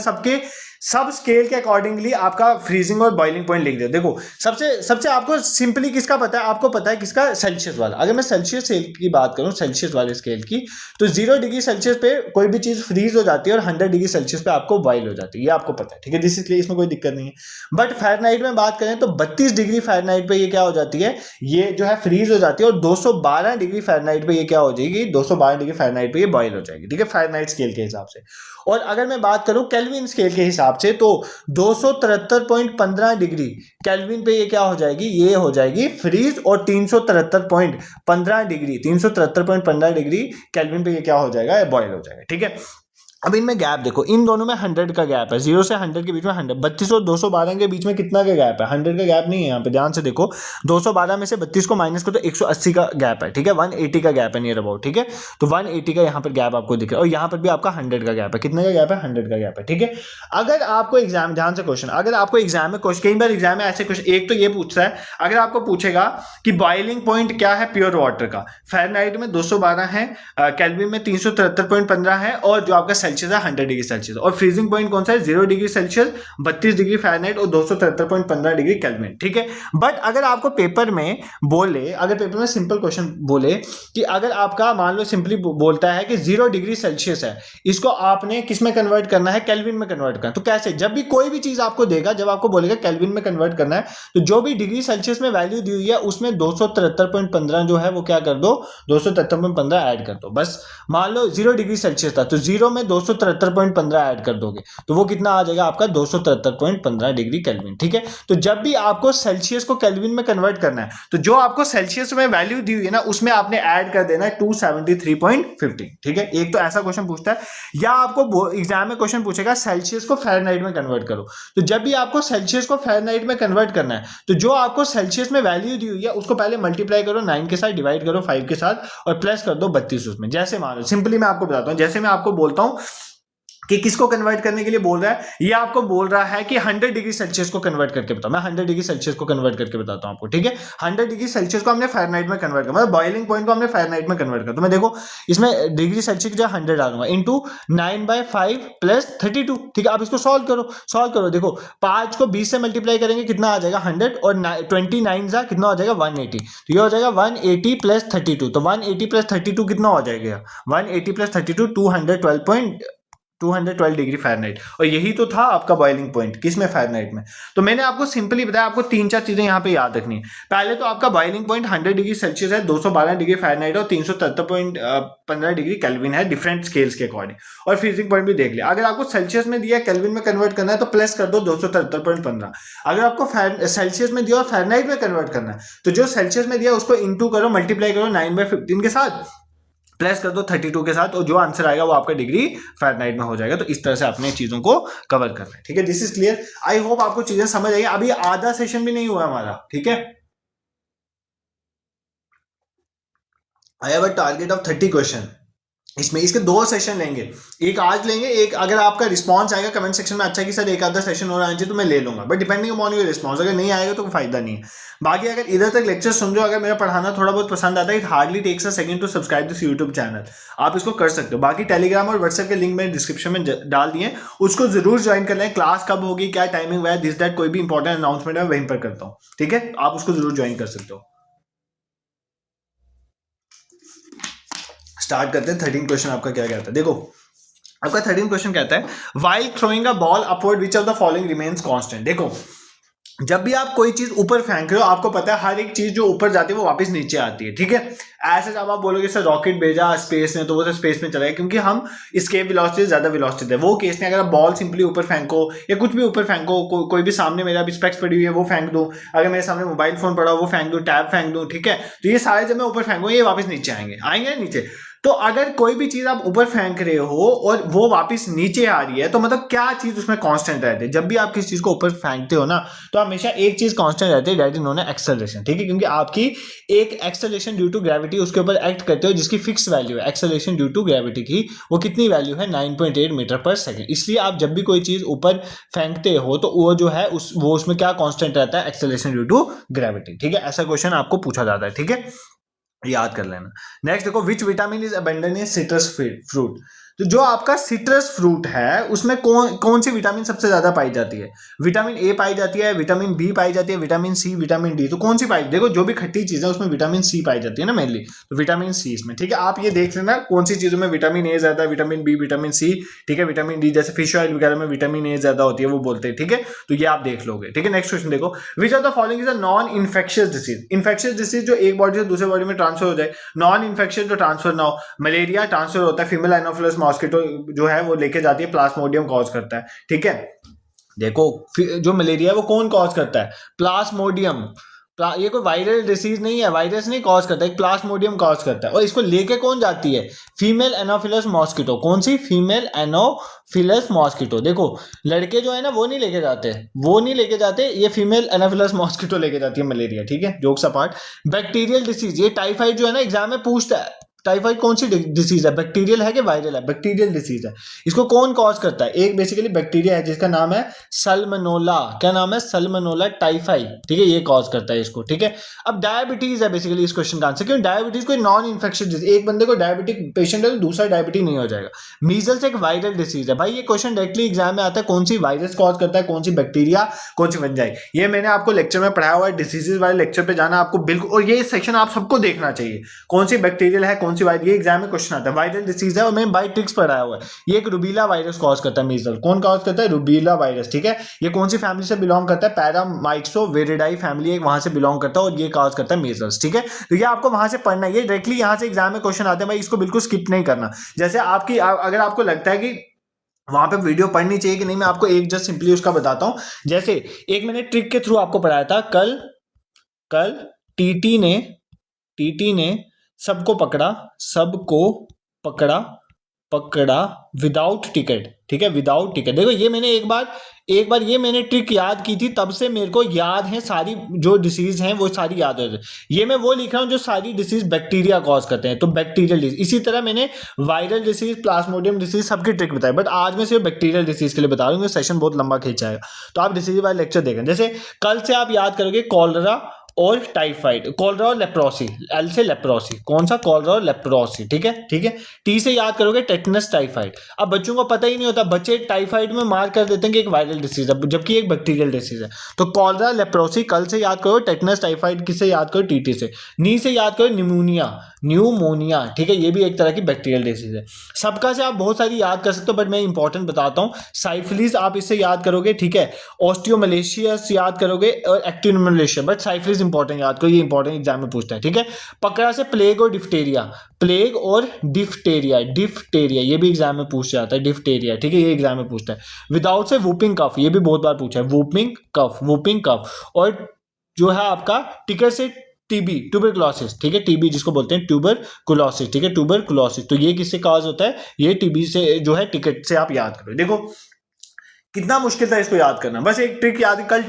सब स्केल के अकॉर्डिंगली आपका फ्रीजिंग और बॉइलिंग पॉइंट लिख दिया। देखो सबसे सबसे आपको सिंपली किसका पता है? आपको पता है किसका? सेल्सियस वाला। अगर मैं सेल्सियस स्केल की बात करूं, सेल्सियस वाले स्केल की, तो 0 डिग्री सेल्सियस पे कोई भी चीज फ्रीज हो जाती है और 100 डिग्री सेल्सियस पे आपको बॉइल हो जाती है, ये आपको पता है। ठीक है, दिस इसलिए इसमें कोई दिक्कत नहीं है। बट फ़ारेनहाइट में बात करें तो 32 डिग्री फ़ारेनहाइट पे ये क्या हो जाती है? ये जो है फ्रीज हो जाती है, और 212 डिग्री फ़ारेनहाइट पे ये क्या हो जाएगी? 212 डिग्री फ़ारेनहाइट पे ये बॉइल हो जाएगी। ठीक है, फ़ारेनहाइट स्केल के हिसाब से। और अगर मैं बात करूं केल्विन स्केल के हिसाब से, तो 273.15 डिग्री केल्विन पे ये क्या हो जाएगी? ये हो जाएगी फ्रीज, और 373.15 डिग्री 373.15 डिग्री केल्विन पे ये क्या हो जाएगा? बॉयल हो जाएगा। ठीक है, अब इनमें गैप देखो, इन दोनों में 100 का गैप है, 0 से 100 के बीच में 100। 32 और 212 के बीच में कितना का गैप है? 100 का गैप नहीं है यहाँ पे, ध्यान से देखो। 212 में से 32 को माइनस करो तो 180 का गैप है। ठीक है, 180 का गैप है नियर अबाउट। ठीक है, तो 180 का यहाँ पर गैप आपको दिख रहा है, और यहाँ पर भी आपका 100 का गैप है। कितने का गैप है? 100 का गैप है। ठीक है, अगर आपको एग्जाम, ध्यान से क्वेश्चन, अगर आपको एग्जाम में क्वेश्चन, कई बार एग्जाम में ऐसे क्वेश्चन, एक तो ये पूछता है, अगर आपको पूछेगा कि बॉइलिंग पॉइंट क्या है प्योर वाटर का, फ़ारेनहाइट में 212 है, केल्विन में 373.15 है, और जो आपका सेल्सियस है 100 डिग्री सेल्सियस, और फ्रीजिंग पॉइंट कौन सा है? 0 डिग्री सेल्सियस, 32 डिग्री फ़ारेनहाइट और 273.15 डिग्री केल्विन। ठीक है, बट अगर आपको पेपर में बोले, अगर पेपर में सिंपल क्वेश्चन बोले कि अगर आपका मान लो सिंपली बोलता है कि 0 डिग्री सेल्सियस है, इसको आपने किस में कन्वर्ट करना है? केल्विन में कन्वर्ट करना है। तो कैसे? जब भी कोई भी चीज आपको देगा, जब आपको बोलेगा केल्विन में कन्वर्ट करना है, तो जो भी डिग्री सेल्सियस में वैल्यू दी हुई है उसमें 273.15 जो है वो क्या कर दो? 273.15 ऐड कर दो। बस मान लो 0 डिग्री सेल्सियस था, तो 0 में 273.15 ऐड कर दोगे, तो वो कितना आ जाएगा आपका? 273.15 डिग्री केल्विन। ठीक है, तो जब भी आपको सेल्सियस को केल्विन में कन्वर्ट करना है, तो जो आपको सेल्सियस में वैल्यू दी हुई है ना, उसमें आपने ऐड कर देना है 273.50। ठीक है, एक तो ऐसा क्वेश्चन पूछता है, या आपको एग्जाम में क्वेश्चन पूछेगा सेल्सियस को फ़ारेनहाइट में कन्वर्ट करो, तो जब भी आपको सेल्सियस को फ़ारेनहाइट में कन्वर्ट करना है, तो जो आपको सेल्सियस में वैल्यू दी हुई है उसको पहले मल्टीप्लाई करो 9 के साथ, डिवाइड करो 5 के साथ, और प्लस कर दो 32 उसमें। जैसे मान लो सिंपली मैं आपको बताता हूं, जैसे मैं आपको बोलता हूं कि किसको कन्वर्ट करने के लिए बोल रहा है, ये आपको बोल रहा है कि 100 डिग्री सेल्सियस को कन्वर्ट करके बताओ। मैं 100 डिग्री सेल्सियस को कन्वर्ट करके बताता हूं आपको। ठीक है, 100 डिग्री सेल्सियस को हमने फ़ारेनहाइट में कन्वर्ट करना, मतलब बॉइलिंग पॉइंट को हमने फ़ारेनहाइट में कन्वर्ट करना। तो मैं देखो इसमें डिग्री सेल्सियस जो 100 डालूंगा इंटू 9/5 प्लस 32। ठीक है, आप इसको सॉल्व करो। देखो 5 को 20 से मल्टीप्लाई करेंगे, कितना आ जाएगा? 100, और 29 जा कितना हो जाएगा? 180। तो ये हो जाएगा 180 प्लस 32। तो 180 प्लस 32 कितना हो जाएगा? 180 प्लस 32 212 डिग्री फ़ारेनहाइट, और यही तो था आपका बॉइलिंग पॉइंट, किसमें? फ़ारेनहाइट में। तो मैंने आपको सिंपली बताया, आपको 3-4 चीजें यहाँ पे याद रखनी है। पहले तो आपका बॉइलिंग पॉइंट 100 डिग्री सेल्सियस है, 212 डिग्री फ़ारेनहाइट और 373.15 डिग्री केल्विन है, डिफरेंट स्केल्स के अकॉर्डिंग। और फ्रीजिंग पॉइंट भी देख लिया। अगर आपको सेल्सियस में दिया, केल्विन में कन्वर्ट करना है, तो प्लस कर दो 273.15। अगर आपको सेल्सियस में दिया और फ़ारेनहाइट में कन्वर्ट करना है, तो जो सेल्सियस में दिया उसको इंटू करो, मल्टीप्लाई करो 9/15 के साथ, प्लस कर दो 32 के साथ, और जो आंसर आएगा वो आपका डिग्री फ़ारेनहाइट में हो जाएगा। तो इस तरह से आपने चीजों को कवर करना है। ठीक है, this is clear. I hope आपको चीजें समझ आई। अभी आधा सेशन भी नहीं हुआ हमारा। ठीक है, I have a target of 30 question. इसमें इसके 2 सेशन लेंगे, एक आज लेंगे, एक अगर आपका रिस्पांस आएगा कमेंट सेक्शन में अच्छा कि सर एक आधा सेशन और आना चाहिए, तो मैं ले लूंगा, but depending upon your response. अगर नहीं आएगा तो कोई फायदा नहीं है। बाकी अगर इधर तक लेक्चर सुन रहे हो, अगर मेरा पढ़ाना थोड़ा बहुत पसंद आता है, it hardly takes a second to subscribe this YouTube channel. आप इसको कर सकते हो। बाकी टेलीग्राम और व्हाट्सएप के लिंक मैंने डिस्क्रिप्शन में डाल दिए, उसको जरूर ज्वाइन कर लें। क्लास कब होगी, क्या टाइमिंग हुआ है, दिस दैट कोई भी इंपॉर्टेंट अनाउंसमेंट है वहीं पर करता हूँ। ठीक है, आप उसको जरूर ज्वाइन कर सकते हो। स्टार्ट करते हैं। 13 क्वेश्चन आपका क्या कहता है, देखो आपका 13 क्वेश्चन कहता है while throwing a ball upward which of the following remains constant. देखो जब भी आप कोई चीज ऊपर फेंक रहे हो आपको पता है हर एक चीज जो ऊपर जाती है वो वापस नीचे आती है, ठीक है। ऐसे जब आप बोलोगे सर रॉकेट भेजा स्पेस में तो वो तो स्पेस में चला गया क्योंकि हम एस्केप वेलोसिटी से ज्यादा वेलोसिटी है। वो केस में अगर आप बॉल सिंपली ऊपर फेंको या कुछ भी ऊपर फेंको, कोई भी सामने मेरा भी स्पेक्स पड़ी हुई है वो फेंक दो, अगर मेरे सामने मोबाइल फोन पड़ा हो वो फेंक दो, टैब फेंक दो, ठीक है, तो ये सारे जब मैं ऊपर फेंकूंगा ये वापस नीचे आएंगे नीचे। तो अगर कोई भी चीज आप ऊपर फेंक रहे हो और वो वापस नीचे आ रही है तो मतलब क्या चीज उसमें कांस्टेंट रहती है। जब भी आप किसी चीज को ऊपर फेंकते हो ना तो हमेशा एक चीज कांस्टेंट रहती है, that is known as acceleration, ठीक है, क्योंकि आपकी एक एक्सेलरेशन ड्यू टू ग्रेविटी उसके ऊपर एक्ट करते हो जिसकी फिक्स वैल्यू है। एक्सेलरेशन ड्यू टू ग्रेविटी की वो कितनी वैल्यू है 9.8 मीटर पर सेकंड। इसलिए आप जब भी कोई चीज ऊपर फेंकते हो तो वो जो है वो उसमें क्या कांस्टेंट रहता है, एक्सेलरेशन ड्यू टू ग्रेविटी, ठीक है। ऐसा क्वेश्चन आपको पूछा जाता है, ठीक है, याद कर लेना। नेक्स्ट देखो विच vitamin is abundant in citrus fruit. तो जो आपका सिट्रस फ्रूट है उसमें कौन सी विटामिन सबसे ज्यादा पाई जाती है। विटामिन ए पाई जाती है, विटामिन बी पाई जाती है, विटामिन सी, विटामिन डी। तो कौन सी पाई, देखो जो भी खट्टी चीज है उसमें विटामिन सी पाई जाती है ना मेनली, तो विटामिन सी इसमें, ठीक है। आप ये देख लेना कौन सी चीजों में विटामिन ए ज्यादा है, विटामिन बी, विटामिन सी, ठीक है, विटामिन डी जैसे फिश ऑयल वगैरह में विटामिन ए ज्यादा होती है वो बोलते हैं, ठीक है, तो ये आप देख लोगे, ठीक है। नेक्स्ट क्वेश्चन देखो which of the following is a non infectious disease. Infectious disease जो एक बॉडी से दूसरे बॉडी में ट्रांसफर हो जाए, नॉन इन्फेक्शियस जो ट्रांसफर ना हो। मलेरिया ट्रांसफर होता है, फीमेल एनोफिलस मॉस्किटो जो है वो लेके जाती है, प्लाज्मोडियम कॉज करता है, ठीक है। देखो जो मलेरिया है वो कौन कॉज करता है, प्लाज्मोडियम। ये कोई वायरल डिसीज नहीं है, वायरस नहीं कॉज करता है, प्लाज्मोडियम कॉज करता है। और इसको लेके कौन जाती है, फीमेल एनोफिलस मॉस्किटो। कौन सी, फीमेल एनोफिलस मॉस्किटो। देखो लड़के जो है ना वो नहीं लेके जाते, ये फीमेल एनोफिलस मॉस्किटो लेके जाती है मलेरिया, ठीक है, जोक्स अपार्ट। बैक्टीरियल डिसीज, ये टाइफाइड जो है ना एग्जाम में पूछता है, टाइफाइड कौन सी डिसीज है, बैक्टीरियल है कि वायरल है, बैक्टीरियल डिसीज है। इसको कौन कॉज करता है, एक बेसिकली बैक्टीरिया है जिसका नाम है सल्मोनेला। क्या नाम है, सल्मोनेला टाइफाई, ठीक है, ये कॉज करता है इसको, ठीक है। अब डायबिटीज है बेसिकली इस क्वेश्चन का आंसर, क्यों डायबिटीज कोई नॉन इन्फेक्शियस डिसीज, एक बंदे को डायबिटिक पेशेंट है तो दूसरा डायबिटिक नहीं हो जाएगा। मीजल्स एक वायरल डिसीज है, भाई ये क्वेश्चन डायरेक्टली एग्जाम में आता है, कौन सी वायरस कॉज करता है, कौन सी बैक्टीरिया, कौन सी फंजाई। ये मैंने आपको लेक्चर में पढ़ाया हुआ है, डिसीजेज वाले लेक्चर पे जाना आपको बिल्कुल, और ये सेक्शन आप सबको देखना चाहिए, कौन सी बैक्टीरियल है कौन सी वायरल, ये एग्जाम में क्वेश्चन आता है। वायरल डिसीज है और मैंने बाई ट्रिक्स पढ़ाया हुआ है, ये एक रूबीला वायरस कॉज करता है, मीजल कौन कॉज करता है, रूबीला वायरस, ठीक है। ये कौन सी फैमिली से बिलोंग करता है, पैरामाइक्सोविरिडाई फैमिली एक वहां से बिलोंग करता है और ये कॉज करता है मीजल्स, ठीक है। तो ये आपको वहां से पढ़ना है, ये डायरेक्टली यहां से एग्जाम में क्वेश्चन आते हैं, भाई इसको बिल्कुल स्किप नहीं करना। जैसे आपकी अगर आपको लगता है कि वहां पे वीडियो पढ़नी चाहिए कि नहीं, मैं आपको एक जस्ट सिंपली उसका बताता हूं। जैसे एक मैंने ट्रिक के थ्रू आपको पढ़ाया था कल टीटी ने सबको पकड़ा विदाउट टिकट, ठीक है, विदाउट टिकट। देखो ये मैंने एक बार ये मैंने ट्रिक याद की थी, तब से मेरे को याद है, सारी जो डिसीज हैं वो सारी याद है। ये मैं वो लिख रहा हूँ जो सारी डिसीज बैक्टीरिया कॉज करते हैं, तो बैक्टीरियल डिसीज। इसी तरह मैंने वायरल डिसीज, प्लाज्मोडियम डिसीज सबकी ट्रिक बताई, बट आज मैं सिर्फ बैक्टीरियल डिसीज के लिए बता रहा हूँ, सेशन बहुत लंबा खींच जाएगा, तो आप डिसीज वाले लेक्चर देखें। जैसे कल से आप याद करोगे कॉलरा और टाइफाइड, कॉलरा और लेप्रोसी, एल से लेप्रोसी, कौन सा, कॉलरा और लेप्रोसी, ठीक है। टी से याद करोगे टेटनस टाइफाइड। अब बच्चों को पता ही नहीं होता, बच्चे टाइफाइड में मार्क कर देते हैं कि एक वायरल डिसीज है जबकि एक बैक्टीरियल डिसीज है। तो कॉलरा लेप्रोसी कल से याद करो, टेटनस टाइफाइड किससे याद करो, टीटी से। नी से याद करो न्यूमोनिया, ठीक है, ये भी एक तरह की बैक्टीरियल डिसीज है। सबका से आप बहुत सारी याद कर सकते हो, बट मैं इंपॉर्टेंट बताता हूँ। साइफिलिस आप इससे याद करोगे, ठीक है, ऑस्टियोमलेशियस याद करोगे और एक्टिनोमलेशिया, बट साइफिलिस इंपॉर्टेंट याद करो, ये इंपॉर्टेंट एग्जाम में पूछता है, ठीक है। पकड़ा से प्लेग और डिफ्टेरिया, ये भी एग्जाम में पूछ जाता है, डिफ्टेरिया, ठीक है, ये एग्जाम में पूछता है। विदाउट से वूपिंग कफ, ये भी बहुत बार पूछा है, वूपिंग कफ। और जो है आपका टिकट से टीबी, ट्यूबरकुलोसिस, ठीक है, टीबी जिसको बोलते हैं ट्यूबरकुलोसिस, ठीक है, ट्यूबरकुलोसिस। तो ये किससे कॉज होता है, ये टीबी से जो है, टिकट से आप याद करो। देखो कितना मुश्किल था इसको याद करना, बस एक ट्रिक याद। कल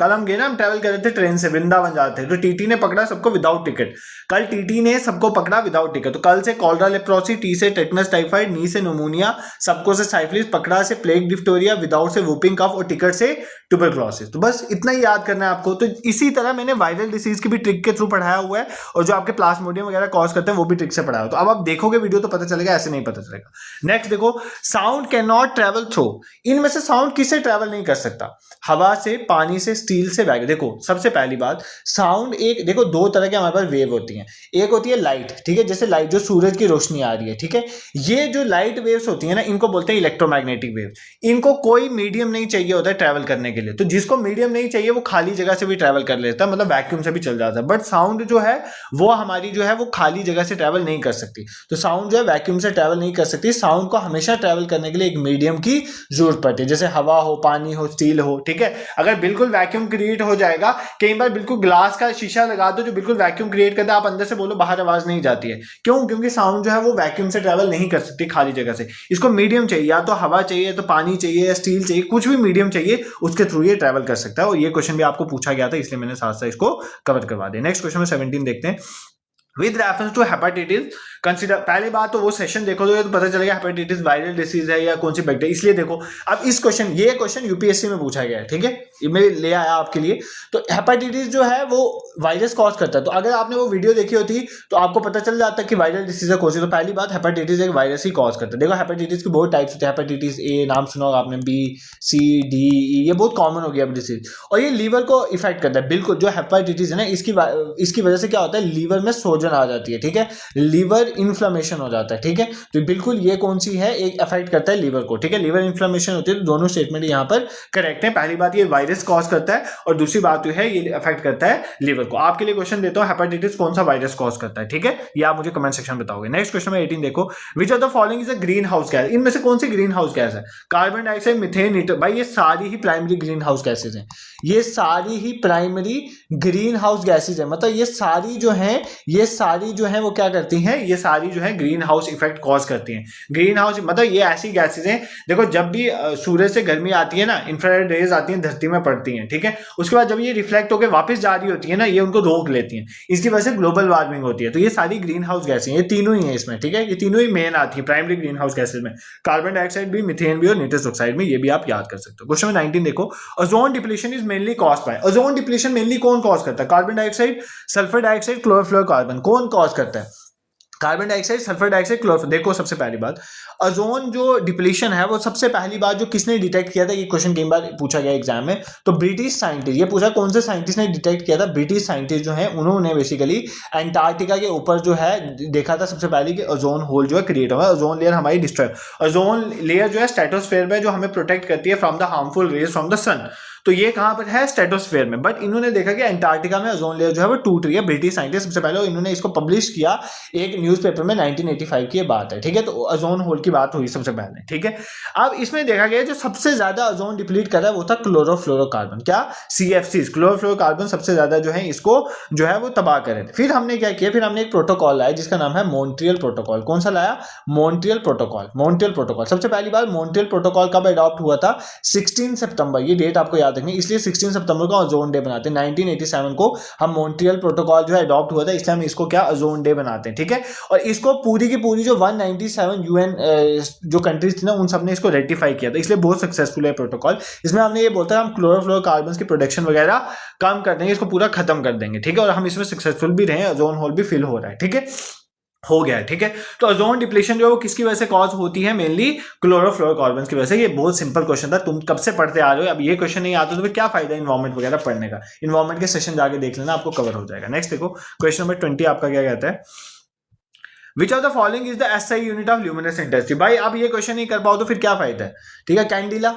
हम गए ना, हम ट्रैवल कर रहे थे ट्रेन से, वृंदावन जाते थे, तो टीटी ने पकड़ा सबको विदाउट टिकट। कल टीटी ने सबको पकड़ा विदाउट टिकट। तो कल से कॉलरा लेप्रोसी, टी से टेटनस टाइफाइड, नी से न्यूमोनिया, सबको से साइफिलिस, पकड़ा से प्लेग डिफ्थेरिया, विदाउट से वूपिंग कफ और टिकट से ट्यूबरकुलोसिस। तो बस इतना ही याद करना है आपको। तो इसी तरह मैंने वायरल डिसीज की भी ट्रिक के थ्रू पढ़ाया हुआ है, और जो आपके प्लाज्मोडियम वगैरह कॉज करते हैं वो भी ट्रिक से पढ़ाया हुआ। तो अब आप देखोगे वीडियो तो पता चलेगा, ऐसे नहीं पता चलेगा। नेक्स्ट देखो sound can not travel through, इनमें से साउंड साउंड किससे ट्रैवल नहीं कर सकता? हवा से, पानी से, स्टील से, वैक्यूम। देखो सबसे पहली बात, साउंड एक, देखो दो तरह के हमारे पास वेव होती हैं। एक होती है लाइट, ठीक है, जैसे लाइट जो सूरज की रोशनी आ रही है, ठीक है, ये जो लाइट वेव्स होती है ना, इनको बोलते हैं इलेक्ट्रोमैग्नेटिक वेव। इनको कोई मीडियम नहीं चाहिए होता है ट्रैवल करने के लिए। तो जिसको मीडियम नहीं चाहिए वो खाली जगह से भी ट्रैवल कर लेता है, मतलब वैक्यूम से भी चल जाता है। बट साउंड जो है वो हमारी जो है वो खाली जगह से ट्रैवल नहीं कर सकती। तो साउंड जो है वैक्यूम से ट्रैवल नहीं कर सकती। साउंड को हमेशा ट्रैवल करने के लिए एक मीडियम की जरूरत पड़ती है, जैसे हवा हो, पानी हो, स्टील हो, ठीक है। अगर बिल्कुल वैक्यूम क्रिएट हो जाएगा, कई बार बिल्कुल ग्लास का शीशा लगा दो जो बिल्कुल वैक्यूम क्रिएट करता है, आप अंदर से बोलो बाहर आवाज नहीं जाती है। क्यों? क्योंकि साउंड जो है वो वैक्यूम से ट्रैवल नहीं कर सकती खाली जगह से। इसको मीडियम चाहिए, या तो हवा चाहिए, तो पानी चाहिए, या स्टील चाहिए, कुछ भी मीडियम चाहिए, उसके थ्रू ये ट्रैवल कर सकता है। और ये क्वेश्चन भी आपको पूछा गया था, इसलिए मैंने साथ साथ इसको कवर करवा दिया। नेक्स्ट क्वेश्चन में 17 देखते हैं। With reference to hepatitis consider, पहली बात तो वो सेशन देखो तो पता चलेगा हेपेटाइटिस वायरल डिसीज है या कौन सी बैक्टीरिया, इसलिए देखो। अब इस क्वेश्चन, ये क्वेश्चन यूपीएससी में पूछा गया है, ठीक है, ये मैं ले आया आपके लिए। तो हेपेटाइटिस जो है वो वायरस कॉज करता है। तो अगर आपने वो वीडियो देखी होती तो आपको पता चल जाता कि वायरल डिसीज है कौन सी। तो पहली बात, हेपेटाइटिस एक वायरस ही कॉज करता है। देखो हेपेटाइटिस की बहुत टाइप्स होते हैं। हेपेटाइटिस ए नाम सुना होगा आपने, बी, सी, डी, ई, ये बहुत कॉमन हो गया अब डिसीज। और ये लीवर को इफेक्ट करता है। बिल्कुल, जो हेपेटाइटिस है ना, इसकी वजह से क्या होता है, लीवर में सोजन आ जाती है, ठीक है, लीवर इन्फ्लेमेशन हो जाता है, ठीक है। तो बिल्कुल ये कौन सी है, एक अफेक्ट करता है लीवर को, ठीक है, लीवर इन्फ्लेमेशन होती है। तो दोनों स्टेटमेंट यहाँ पर करेक्ट है। पहली बात ये वायरस कॉज करता है, और दूसरी बात जो है ये अफेक्ट करता है लीवर को। आपके लिए क्वेश्चन देता हूं, हेपेटाइटिस कौन सा वायरस कॉज करता है, ठीक है, ये आप मुझे कमेंट सेक्शन में बताओगे। नेक्स्ट क्वेश्चन में 18 देखो। Which of the following is a greenhouse gas? इनमें से कौन सी ग्रीन हाउस गैस है? Carbon dioxide, methane, nitrogen. भाई ये सारी ही प्राइमरी ग्रीन हाउस गैसेज हैं। ये सारी ही प्राइमरी ग्रीन हाउस गैसेज है, मतलब ये सारी जो है वो क्या करती हैं, ये सारी जो है ग्रीन हाउस इफेक्ट कॉज करती हैं। ग्रीन हाउस मतलब ये ऐसी गैसेज हैं, देखो जब भी सूरज से गर्मी आती है ना, इंफ्रारेड रेज आती हैं, धरती में पड़ती हैं, ठीक है, उसके बाद जब ये रिफ्लेक्ट होकर वापस जा रही होती है ना, ये उनको रोक लेती हैं। इसकी वजह से ग्लोबल वार्मिंग होती है। तो ये सारी ग्रीन हाउस गैसेज हैं, ये तीनों ही हैं इसमें, ठीक है, ये तीनों ही मेन आती है प्राइमरी ग्रीन हाउस गैसेज में। कार्बन डाइऑक्साइड भी, मीथेन भी और निट्रस ऑक्साइड में, ये भी आप याद कर सकते हो। क्वेश्चन नंबर 19 देखो। Ozone depletion is mainly caused by. Ozone depletion mainly कौन कॉज करता है? Carbon dioxide, sulphur dioxide, chlorofluorocarbon. कौन कॉज करता है? Carbon dioxide, sulphur dioxide, chlorophyll. देखो सबसे पहली बात, ओजोन जो डिप्लीशन है वो सबसे पहली बात जो किसने डिटेक्ट किया था, ये क्वेश्चन कई बार पूछा गया एग्जाम में। तो ब्रिटिश साइंटिस्ट, ये पूछा कौन से साइंटिस्ट ने डिटेक्ट किया था? ब्रिटिश साइंटिस्ट जो है उन्होंने बेसिकली एंटार्क्टिका के ऊपर जो है देखा था सबसे पहले कि ओजोन होल जो है क्रिएट हुआ है, ओजोन लेयर हमारी डिस्ट्रॉय। ओजोन लेयर जो है स्ट्रेटोस्फेयर में जो हमें प्रोटेक्ट करती है from the harmful rays from the sun. तो ये कहां पर है? स्ट्रेटोस्फेयर में। बट इन्होंने देखा कि एंटार्क्टिका में ओजोन लेयर जो है वो टूट रही है। ब्रिटिश साइंटिस्ट सबसे पहले इन्होंने इसको पब्लिश किया एक न्यूज़पेपर में, 1985 की ये बात है, ठीक है। तो ओजोन होल की बात हुई सबसे पहले, ठीक है। अब इसमें देखा गया जो सबसे ज्यादा ओजोन डिप्लीट कर रहा है वो था क्लोरोफ्लोरोकार्बन। क्या? CFCs, क्लोरोफ्लोरोकार्बन सबसे ज्यादा जो है इसको जो है वो तबाह कर रहे थे। फिर हमने क्या किया, फिर हमने एक प्रोटोकॉल लाया जिसका नाम है मॉन्ट्रियल प्रोटोकॉल। कौन सा लाया? Montreal protocol. मॉन्ट्रियल प्रोटोकॉल सबसे पहली बार मॉन्ट्रियल प्रोटोकॉल कब अडॉप्ट हुआ था? 16 सितंबर। ये डेट आपको याद रखनी, इसलिए 16 सितंबर को ओजोन डे बनाते हैं। 1987 को हम मॉन्ट्रियल प्रोटोकॉल जो है अडॉप्ट हुआ था, इसलिए हम इसको क्या ओजोन डे बनाते हैं, ठीक है। और इसको पूरी की पूरी जो 197 यूएन जो कंट्रीज थी ना, उन सब ने इसको रेटिफाई किया था, इसलिए बहुत सक्सेसफुल है प्रोटोकॉल। इसमें हमने ये बोलता है हम क्लोरोफ्लोरोकार्बन की प्रोडक्शन वगैरह कम कर देंगे, इसको पूरा खत्म कर देंगे, ठीक है। और हम इसमें सक्सेसफुल भी रहे, ओजोन होल भी फिल हो रहा है, ठीक है, हो गया है, ठीक है। तो ओजोन डिप्लीशन जो है वो किसकी वजह से कॉज होती है? मेनली क्लोरोफ्लोरोकार्बन की वजह से। ये बहुत सिंपल क्वेश्चन था, तुम कब से पढ़ते आ रहे हो, अब ये क्वेश्चन नहीं आता तो फिर क्या फायदा इन्वायरमेंट वगैरह पढ़ने का? इन्वायरमेंट के सेशन जाके देख लेना, आपको कवर हो जाएगा। नेक्स्ट देखो क्वेश्चन नंबर 20 आपका क्या कहता है? विच of the following is the SI unit of luminous intensity? भाई अब ये क्वेश्चन नहीं कर पाओ तो फिर क्या फायदा है, ठीक है। कैंडिला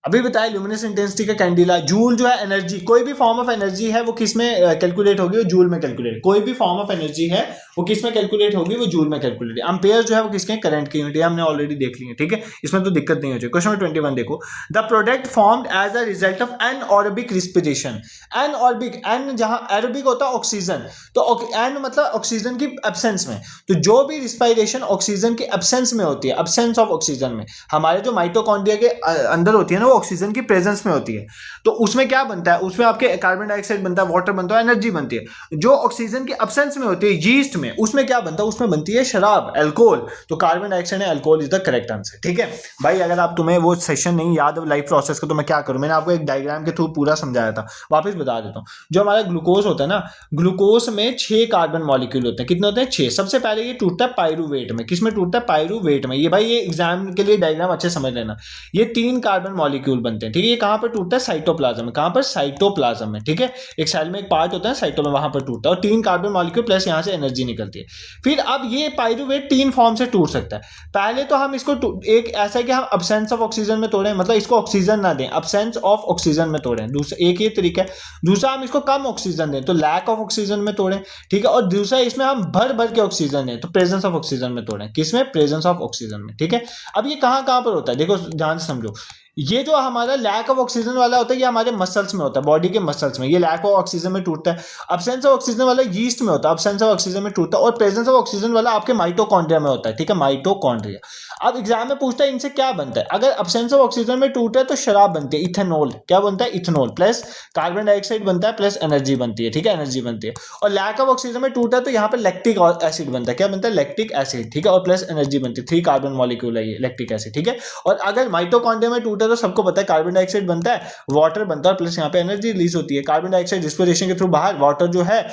अभी बताया, ल्यूमिनस इंटेंसिटी का कैंडिला। जूल जो है एनर्जी, कोई भी फॉर्म ऑफ एनर्जी है वो किस में कैलकुलेट होगी? वो जूल में कैलकुलेट। कोई भी फॉर्म ऑफ एनर्जी है वो किस में कैलकुलेट होगी? वो जूल में कैलकुलेट। एम्पेयर जो है वो किसके? करंट की यूनिट, हमने ऑलरेडी देख ली है, ठीक है, इसमें तो दिक्कत नहीं हो जाए। क्वेश्चन 21 देखो। The product formed as a result of anaerobic respiration. Anaerobic, an जहां एरोबिक होता है ऑक्सीजन, तो एन मतलब ऑक्सीजन की एब्सेंस में। तो जो भी रिस्पायरेशन ऑक्सीजन की एब्सेंस में होती है, एब्सेंस ऑफ ऑक्सीजन में, हमारे जो माइटोकॉन्ड्रिया के अंदर होती है ना, वो ऑक्सीजन की प्रेजेंस में होती है। तो उसमें क्या बनता है? उसमें आपके कार्बन डाइऑक्साइड बनता है, वाटर बनता है, एनर्जी बनती है। जो ऑक्सीजन की एब्सेंस में होती है, यीस्ट में, उसमें क्या बनता है? उसमें बनती है शराब, अल्कोहल। तो carbon dioxide, alcohol is the correct answer, ठीक है भाई। अगर आप तुम्हें वो सेशन नहीं याद है लाइफ प्रोसेस का, तो मैं क्या करूं, मैंने आपको एक डायग्राम के थ्रू पूरा समझाया था, वापस बता देता हूं। जो हमारा ग्लूकोज होता है ना, ग्लूकोज में 6 कार्बन मॉलिक्यूल होते हैं। कितने होते हैं? 6। सबसे पहले ये टूटता है पाइरूवेट में। किसमें टूटता है? पाइरूवेट में। ये भाई ये एग्जाम के लिए डायग्राम अच्छे समझ लेना। ये 3 कार्बन मॉलिक्यूल मॉलिक्यूल बनते हैं, ठीक है। ये कहाँ पर टूटता है? साइटोप्लाज्म में। कहाँ पर? साइटोप्लाज्म में, ठीक है। एक सेल में एक पार्ट होता है साइटो में, वहां पर टूटता है और 3 कार्बन मॉलिक्यूल प्लस यहाँ से एनर्जी निकलती है। फिर अब ये पाइरूवेट 3 फॉर्म से टूट सकता है। पहले तो हम इसको एक ऐसा है कि हम अब्सेंस ऑफ ऑक्सीजन में तोड़ें, मतलब इसको ऑक्सीजन ना दें, अब्सेंस ऑफ ऑक्सीजन में तोड़ें, दूसरा एक ये तरीका है। दूसरा हम इसको कम ऑक्सीजन दें तो लैक ऑफ ऑक्सीजन में तोड़ें, ठीक है। और दूसरा इसमें हम भर भर के ऑक्सीजन दें तो प्रेजेंस ऑफ ऑक्सीजन में तोड़ें। किसमें? प्रेजेंस ऑफ ऑक्सीजन में, ठीक है। अब ये कहां कहां पर होता है देखो ध्यान से समझो। ये जो हमारा लैक ऑफ ऑक्सीजन वाला होता है ये हमारे मसल्स में होता है, बॉडी के मसल्स में, ये लैक ऑफ ऑक्सीजन में टूटता है। अब्सेंस ऑफ ऑक्सीजन वाला यीस्ट में होता है, अब्सेंस ऑफ ऑक्सीजन में टूटता है। और प्रेजेंस ऑफ ऑक्सीजन वाला आपके माइटोकॉन्ड्रिया में होता है, ठीक है, माइटोकॉन्ड्रिया। अब एग्जाम में पूछता है इनसे क्या बनता है। अगर अब्सेंस ऑफ ऑक्सीजन में टूटा है तो शराब बनती है, इथेनॉल। क्या बनता है? इथेनॉल प्लस कार्बन डाइऑक्साइड बनता है प्लस एनर्जी बनती है, ठीक है, एनर्जी बनती है। और लैक ऑफ ऑक्सीजन में टूटा है तो यहाँ पे लैक्टिक एसिड बनता है। क्या बनता है? लैक्टिक एसिड, ठीक है, और प्लस एनर्जी बनती है। 3 कार्बन मॉलिक्यूल है ये लैक्टिक एसिड, ठीक है। और अगर माइटोकॉन्ड्रिया में टूटा तो सबको पता है कार्बन डाइऑक्साइड बनता है, वाटर बनता है, प्लस यहाँ पे एनर्जी रिलीज होती है। कार्बन डाइऑक्साइड रिस्पिरेशन के थ्रू बाहर, वाटर जो है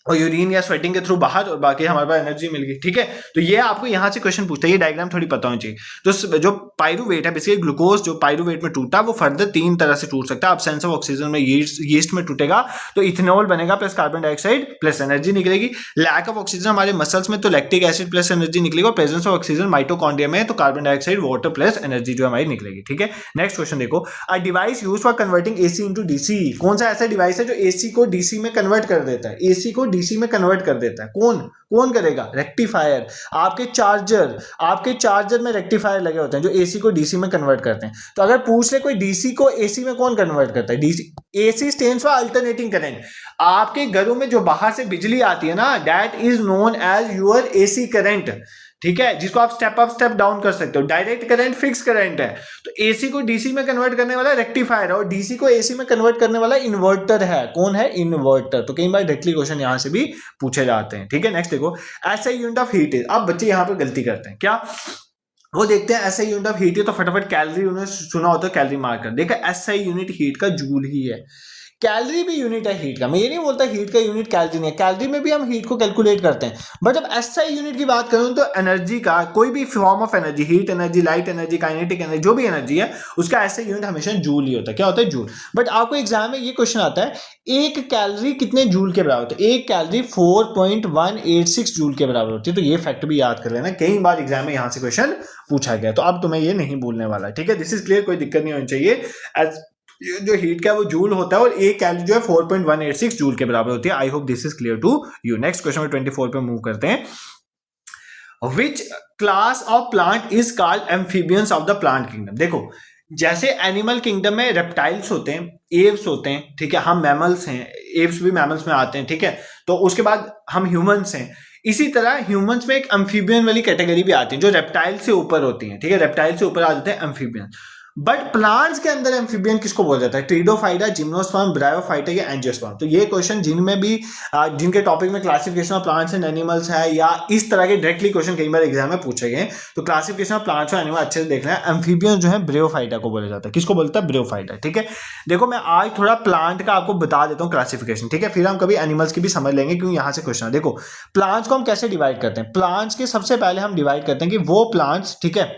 और यूरिन या स्वेटिंग के थ्रू बाहर, और बाकी हमारे पास एनर्जी मिल गई, ठीक है। तो ये आपको यहां से क्वेश्चन पूछता है, ये डायग्राम थोड़ी पता होनी चाहिए। तो जो पाइरूवेट है बेसिकली ग्लूकोज, जो पाइरूवेट में टूटा वो फर्दर 3 तरह से टूट सकता है। अब्सेंस ऑफ ऑक्सीजन में यीस्ट में टूटेगा तो इथेनॉल बनेगा plus carbon dioxide plus energy निकलेगी। लैक ऑफ ऑक्सीजन हमारे मसल्स में तो लैक्टिक एसिड प्लस एनर्जी निकलेगी। और प्रेजेंस ऑफ ऑक्सीजन माइटोकॉन्ड्रिया में तो carbon dioxide water plus energy जो हमारी निकलेगी, ठीक है। नेक्स्ट क्वेश्चन देखो, a device used for converting AC into DC. कौन सा ऐसा डिवाइस है जो एसी को डीसी में कन्वर्ट कर देता है? एसी को डीसी में कन्वर्ट कर देता है कौन करेगा? रेक्टिफायर। आपके चार्जर में रेक्टिफायर लगे होते हैं जो एसी को डीसी में कन्वर्ट करते हैं। तो अगर पूछ ले कोई डीसी को एसी में कौन कन्वर्ट करता है? DC, AC stands for alternating current. आपके घरों में जो बाहर से बिजली आती है ना, that is known as your AC current, ठीक है, जिसको आप स्टेप अप स्टेप डाउन कर सकते हो। डायरेक्ट करंट फिक्स करंट है, तो एसी को डीसी में कन्वर्ट करने वाला रेक्टिफायर है और डीसी को एसी में कन्वर्ट करने वाला इन्वर्टर है। कौन है? इन्वर्टर। तो कई बार डायरेक्टली क्वेश्चन यहां से भी पूछे जाते हैं, ठीक है। नेक्स्ट देखो, SI unit of heat is. अब बच्चे यहां पर गलती करते हैं, क्या वो देखते हैं एसआई यूनिट ऑफ हीट है तो फटाफट कैलोरी उन्होंने सुना होता है, कैलोरी मार्क कर। देखा, एसआई यूनिट हीट का जूल ही है। कैलोरी भी यूनिट है हीट का, मैं ये नहीं बोलता हीट का यूनिट कैलोरी नहीं है, कैलोरी में भी हम हीट को कैलकुलेट करते हैं। बट जब एसआई यूनिट की बात करूं तो एनर्जी का कोई भी form of energy, heat energy, light energy, kinetic energy, जो भी एनर्जी है उसका एसआई यूनिट हमेशा जूल ही होता है। क्या होता है? जूल। बट आपको एग्जाम में ये क्वेश्चन आता है, एक कैलोरी कितने जूल के बराबर होती है? एक कैलोरी 4.186 जूल के बराबर होती है। तो ये फैक्ट भी याद कर लेना, कई बार एग्जाम में यहां से क्वेश्चन पूछा गया, तो अब तुम्हें ये नहीं भूलने वाला, ठीक है। दिस इज क्लियर, कोई दिक्कत नहीं होनी चाहिए। ये जो हीट का वो जूल होता है और एक कैलोरी जो है 4.186 जूल के बराबर होती है। I hope this is clear to you. Next question 24 पे मूव करते हैं। Which class of plant is called amphibians of the plant kingdom. देखो, जैसे एनिमल किंगडम में रेप्टाइल्स होते हैं, एव्स होते हैं, ठीक है, हम मैमल्स हैं, एव्स भी मैमल्स में आते हैं, ठीक है। तो उसके बाद हम ह्यूमंस हैं। इसी तरह ह्यूमंस में एक एम्फीबियन वाली कैटेगरी भी आती है जो रेप्टाइल से ऊपर होती है, ठीक है, रेप्टाइल से ऊपर आ जाते हैं एम्फीबियन। बट प्लांट्स के अंदर एम्फीबियन किसको बोला जाता है? ट्रिडोफाइटा, जिम्नोस्पर्म, ब्रायोफाइटा या एंजियोस्पर्म। तो ये क्वेश्चन जिनमें भी जिनके टॉपिक में classification of plants and animals है या इस तरह के डायरेक्टली क्वेश्चन कई बार एग्जाम में पूछे गए, तो क्लासिफिकेशन ऑफ प्लांट्स और एनिमल अच्छे से देखना है। एम्फीबियन जो है ब्रायोफाइटा को बोला जाता है। किसको बोलता है? ब्रायोफाइटा, ठीक है। देखो, मैं आज थोड़ा प्लांट का आपको बता देता हूँ क्लासिफिकेशन, ठीक है, फिर हम कभी एनिमल्स की भी समझ लेंगे क्योंकि यहाँ से क्वेश्चन है। देखो, प्लांट्स को हम कैसे डिवाइड करते हैं? प्लांट्स के सबसे पहले हम डिवाइड करते हैं कि वो प्लांट्स, ठीक है,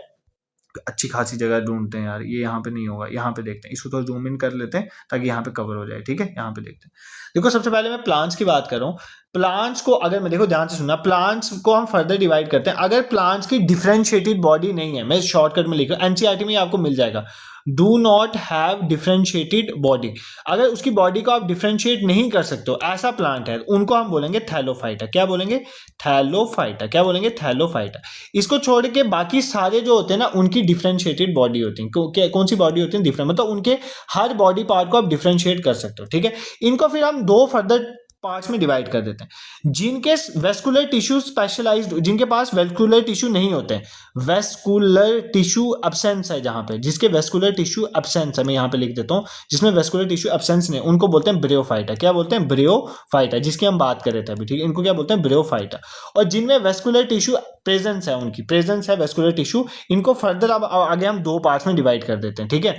अच्छी खासी जगह ढूंढते हैं यार, ये यहाँ पे नहीं होगा, यहाँ पे देखते हैं, इसको तो जूम इन कर लेते हैं ताकि यहाँ पे कवर हो जाए, ठीक है। यहाँ पे देखते हैं। देखो, सबसे पहले मैं प्लांट्स की बात कर रहा हूँ। प्लांट्स को अगर मैं, देखो ध्यान से सुनना, प्लांट्स को हम फर्दर डिवाइड करते हैं। अगर प्लांट्स की डिफरेंशिएटेड बॉडी नहीं है, मैं शॉर्टकट में लिख रहा हूँ, एनसीईआरटी में आपको मिल जाएगा, do not have differentiated body. अगर उसकी बॉडी को आप डिफरेंशिएट नहीं कर सकते हो, ऐसा प्लांट है, उनको हम बोलेंगे थैलोफाइटा। क्या बोलेंगे? थैलोफाइटा। क्या बोलेंगे? थैलोफाइटा। इसको छोड़ के बाकी सारे जो होते हैं ना, उनकी डिफरेंशिएटेड बॉडी होती है। कौन सी बॉडी होती है? डिफरेंट, मतलब उनके हर बॉडी पार्ट को आप डिफरेंशिएट कर सकते हो, ठीक है। इनको फिर हम 2 फर्दर पार्ट्स में डिवाइड कर देते हैं। जिनके वेस्कुलर टिश्यू स्पेशलाइज्ड, जिनके पास वेस्कुलर टिश्यू नहीं होते हैं, वेस्कुलर टिश्यू एब्सेंस है, जहां पे जिसके वेस्कुलर टिश्यू एब्सेंस है, मैं यहां पे लिख देता हूं, जिसमें वेस्कुलर टिश्यू एब्सेंस नहीं, उनको बोलते हैं ब्रायोफाइटा। क्या बोलते हैं? ब्रायोफाइटा, जिसकी हम बात कर रहे थे अभी, ठीक है, इनको क्या बोलते हैं? ब्रायोफाइटा। और जिनमें वेस्कुलर टिश्यू प्रेजेंस है, उनकी प्रेजेंस है वेस्कुलर टिश्यू, इनको फर्दर अब आगे हम 2 पार्ट्स में डिवाइड कर देते हैं, ठीक है।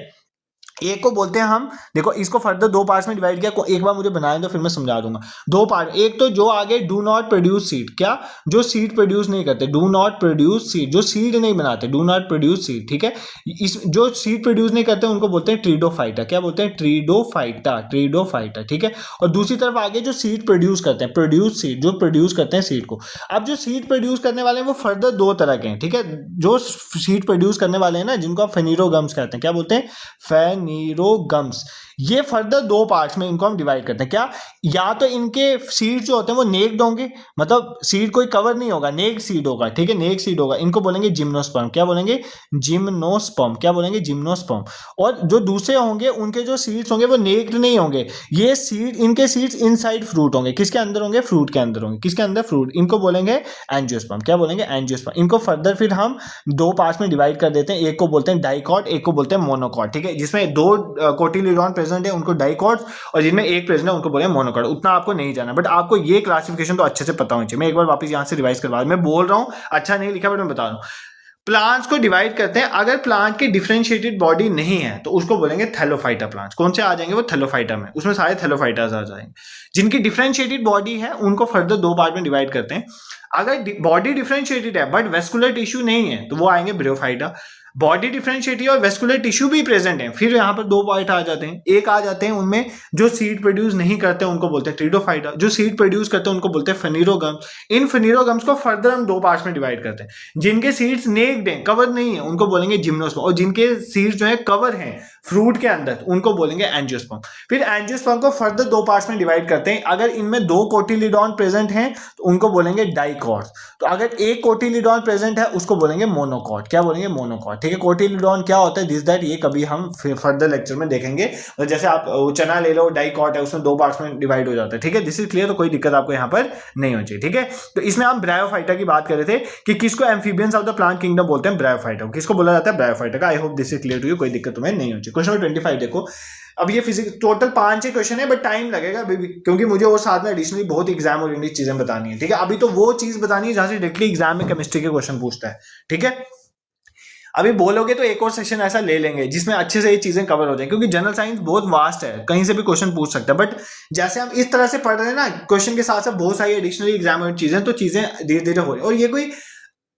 एक को बोलते हैं हम, देखो इसको फर्दर दो पार्ट्स में डिवाइड किया, एक बार मुझे बनाने दो फिर मैं समझा दूंगा। दो पार्ट, एक तो जो आगे डू नॉट प्रोड्यूस सीड, क्या जो सीड प्रोड्यूस नहीं करते, डू नॉट प्रोड्यूस सीड, जो सीड नहीं बनाते, डू नॉट प्रोड्यूस सीड, ठीक है। इस जो सीड प्रोड्यूस नहीं करते उनको बोलते हैं ट्रीडोफाइटा, क्या बोलते हैं, ट्रीडोफाइटा, ट्रीडोफाइटा, ठीक है। और दूसरी तरफ आगे जो सीड प्रोड्यूस करते हैं, प्रोड्यूस सीड, जो प्रोड्यूस करते हैं सीड को। अब जो सीड प्रोड्यूस करने वाले हैं वो फर्दर दो तरह के हैं, ठीक है। जो सीड प्रोड्यूस करने वाले हैं ना, जिनको आप फेनिरोगम्स कहते हैं, क्या बोलते हैं, फेनिरोगम्स। ये फर्दर दो पार्ट्स में इनको हम डिवाइड करते हैं, क्या, या तो इनके सीड जो होते हैं वो नेक्ड होंगे, मतलब सीड कोई कवर नहीं होगा, नेक्ड सीड होगा, ठीक है, नेक्ड सीड होगा, इनको बोलेंगे जिम्नोस्पर्म, क्या बोलेंगे, जिम्नोस्पर्म, क्या बोलेंगे, जिम्नोस्पर्म। और जो दूसरे होंगे उनके जो सीड्स होंगे वो नेक्ड नहीं होंगे, ये सीड, इनके सीड्स इनसाइड फ्रूट होंगे, किसके अंदर होंगे, फ्रूट के अंदर होंगे, किसके अंदर, फ्रूट, इनको बोलेंगे एंजियोस्पर्म, क्या बोलेंगे, एंजियोस्पर्म। इनको फर्दर फिर हम दो पार्ट्स में डिवाइड कर देते हैं, एक को बोलते हैं डाइकॉट, एक को बोलते हैं मोनोकॉट, ठीक है। जिसमें दो कोटिलिडॉन प्रेजेंट है उनको डाइकॉट, और जिनमें एक प्रेजेंट है उनको बोले मोनोकॉट। उतना आपको नहीं जाना, बट आपको ये क्लासिफिकेशन तो अच्छे से पता होनी चाहिए। मैं एक बार वापस यहाँ से रिवाइज करवा, मैं बोल रहा हूँ अच्छा नहीं लिखा बट मैं बता रहा हूँ। प्लांट्स को डिवाइड करते हैं, अगर प्लांट की डिफरेंशिएटेड बॉडी नहीं है तो उसको बोलेंगे थैलोफाइटा प्लांट्स। कौन से आ जाएंगे वो, थैलोफाइटा में, उसमें सारे थैलोफाइटास आ जाएंगे। जिनकी डिफरेंशिएटेड बॉडी है उनको फर्दर दो पार्ट में डिवाइड करते हैं। अगर बॉडी डिफरेंशिएटेड है बट वेस्कुलर टिश्यू नहीं है तो वो आएंगे ब्रियोफाइटा। बॉडी डिफरेंशिएटेड और वेस्कुलर टिश्यू भी प्रेजेंट है, फिर यहाँ पर दो पार्ट आ जाते हैं। एक आ जाते हैं उनमें जो सीड प्रोड्यूस नहीं करते उनको बोलते हैं ट्रीडोफाइटा, जो सीड प्रोड्यूस करते हैं उनको बोलते हैं फेनिरोगम्स। इन फेनिरोगम्स को फर्दर हम दो पार्ट्स में डिवाइड करते हैं। जिनके सीड्स नेक्ड हैं, कवर नहीं है, उनको बोलेंगे जिम्नोस्पर्म, और जिनके सीड्स जो है कवर हैं फ्रूट के अंदर उनको बोलेंगे एंजियोस्पर्म। फिर एंजियोस्पर्म को फर्दर दो पार्ट्स में डिवाइड करते हैं। अगर इनमें दो कोटिलिडॉन प्रेजेंट हैं तो उनको बोलेंगे डाइकॉट। तो अगर एक कोटिलिडॉन प्रेजेंट है उसको बोलेंगे मोनोकॉट, क्या बोलेंगे, मोनोकॉट, ठीक है। कोटिलिडॉन क्या होता है, दिस दैट, ये कभी हम फर्दर लेक्चर में देखेंगे। और जैसे आप चना ले लो, डाइकॉट है, उसमें दो पार्ट्स में डिवाइड हो जाता है, ठीक है। दिस इज क्लियर, तो कोई दिक्कत आपको यहाँ पर नहीं होनी चाहिए, ठीक है। तो इसमें हम ब्रायोफाइटा की बात कर रहे थे कि किसको amphibians of the plant kingdom बोलते हैं, ब्रायोफाइटा, किसको बोला जाता है, ब्रायोफाइटा का। I hope this is clear to you, कोई दिक्कत तुम्हें नहीं होनी चाहिए। क्वेश्चन नंबर 25 देखो। अब ये फिजिक्स टोटल 5 क्वेश्चन है बट टाइम लगेगा अभी भी, क्योंकि मुझे और साथ में एडिशनली बहुत एग्जाम ओरिएंटेड चीजें बतानी है, ठीक है। अभी तो वो चीज बतानी है जहां से डायरेक्टली एग्जाम में केमिस्ट्री के क्वेश्चन पूछता है, ठीक है। अभी बोलोगे तो एक और सेशन ऐसा ले लेंगे जिसमें अच्छे से ये चीजें कवर हो जाए, क्योंकि जनरल साइंस बहुत वास्ट है, कहीं से भी क्वेश्चन पूछ सकता है। बट जैसे हम इस तरह से पढ़ रहे हैं ना, क्वेश्चन के साथ साथ बहुत सारी एडिशनली एग्जाम चीजें, तो चीजें धीरे धीरे हो रही है। और ये कोई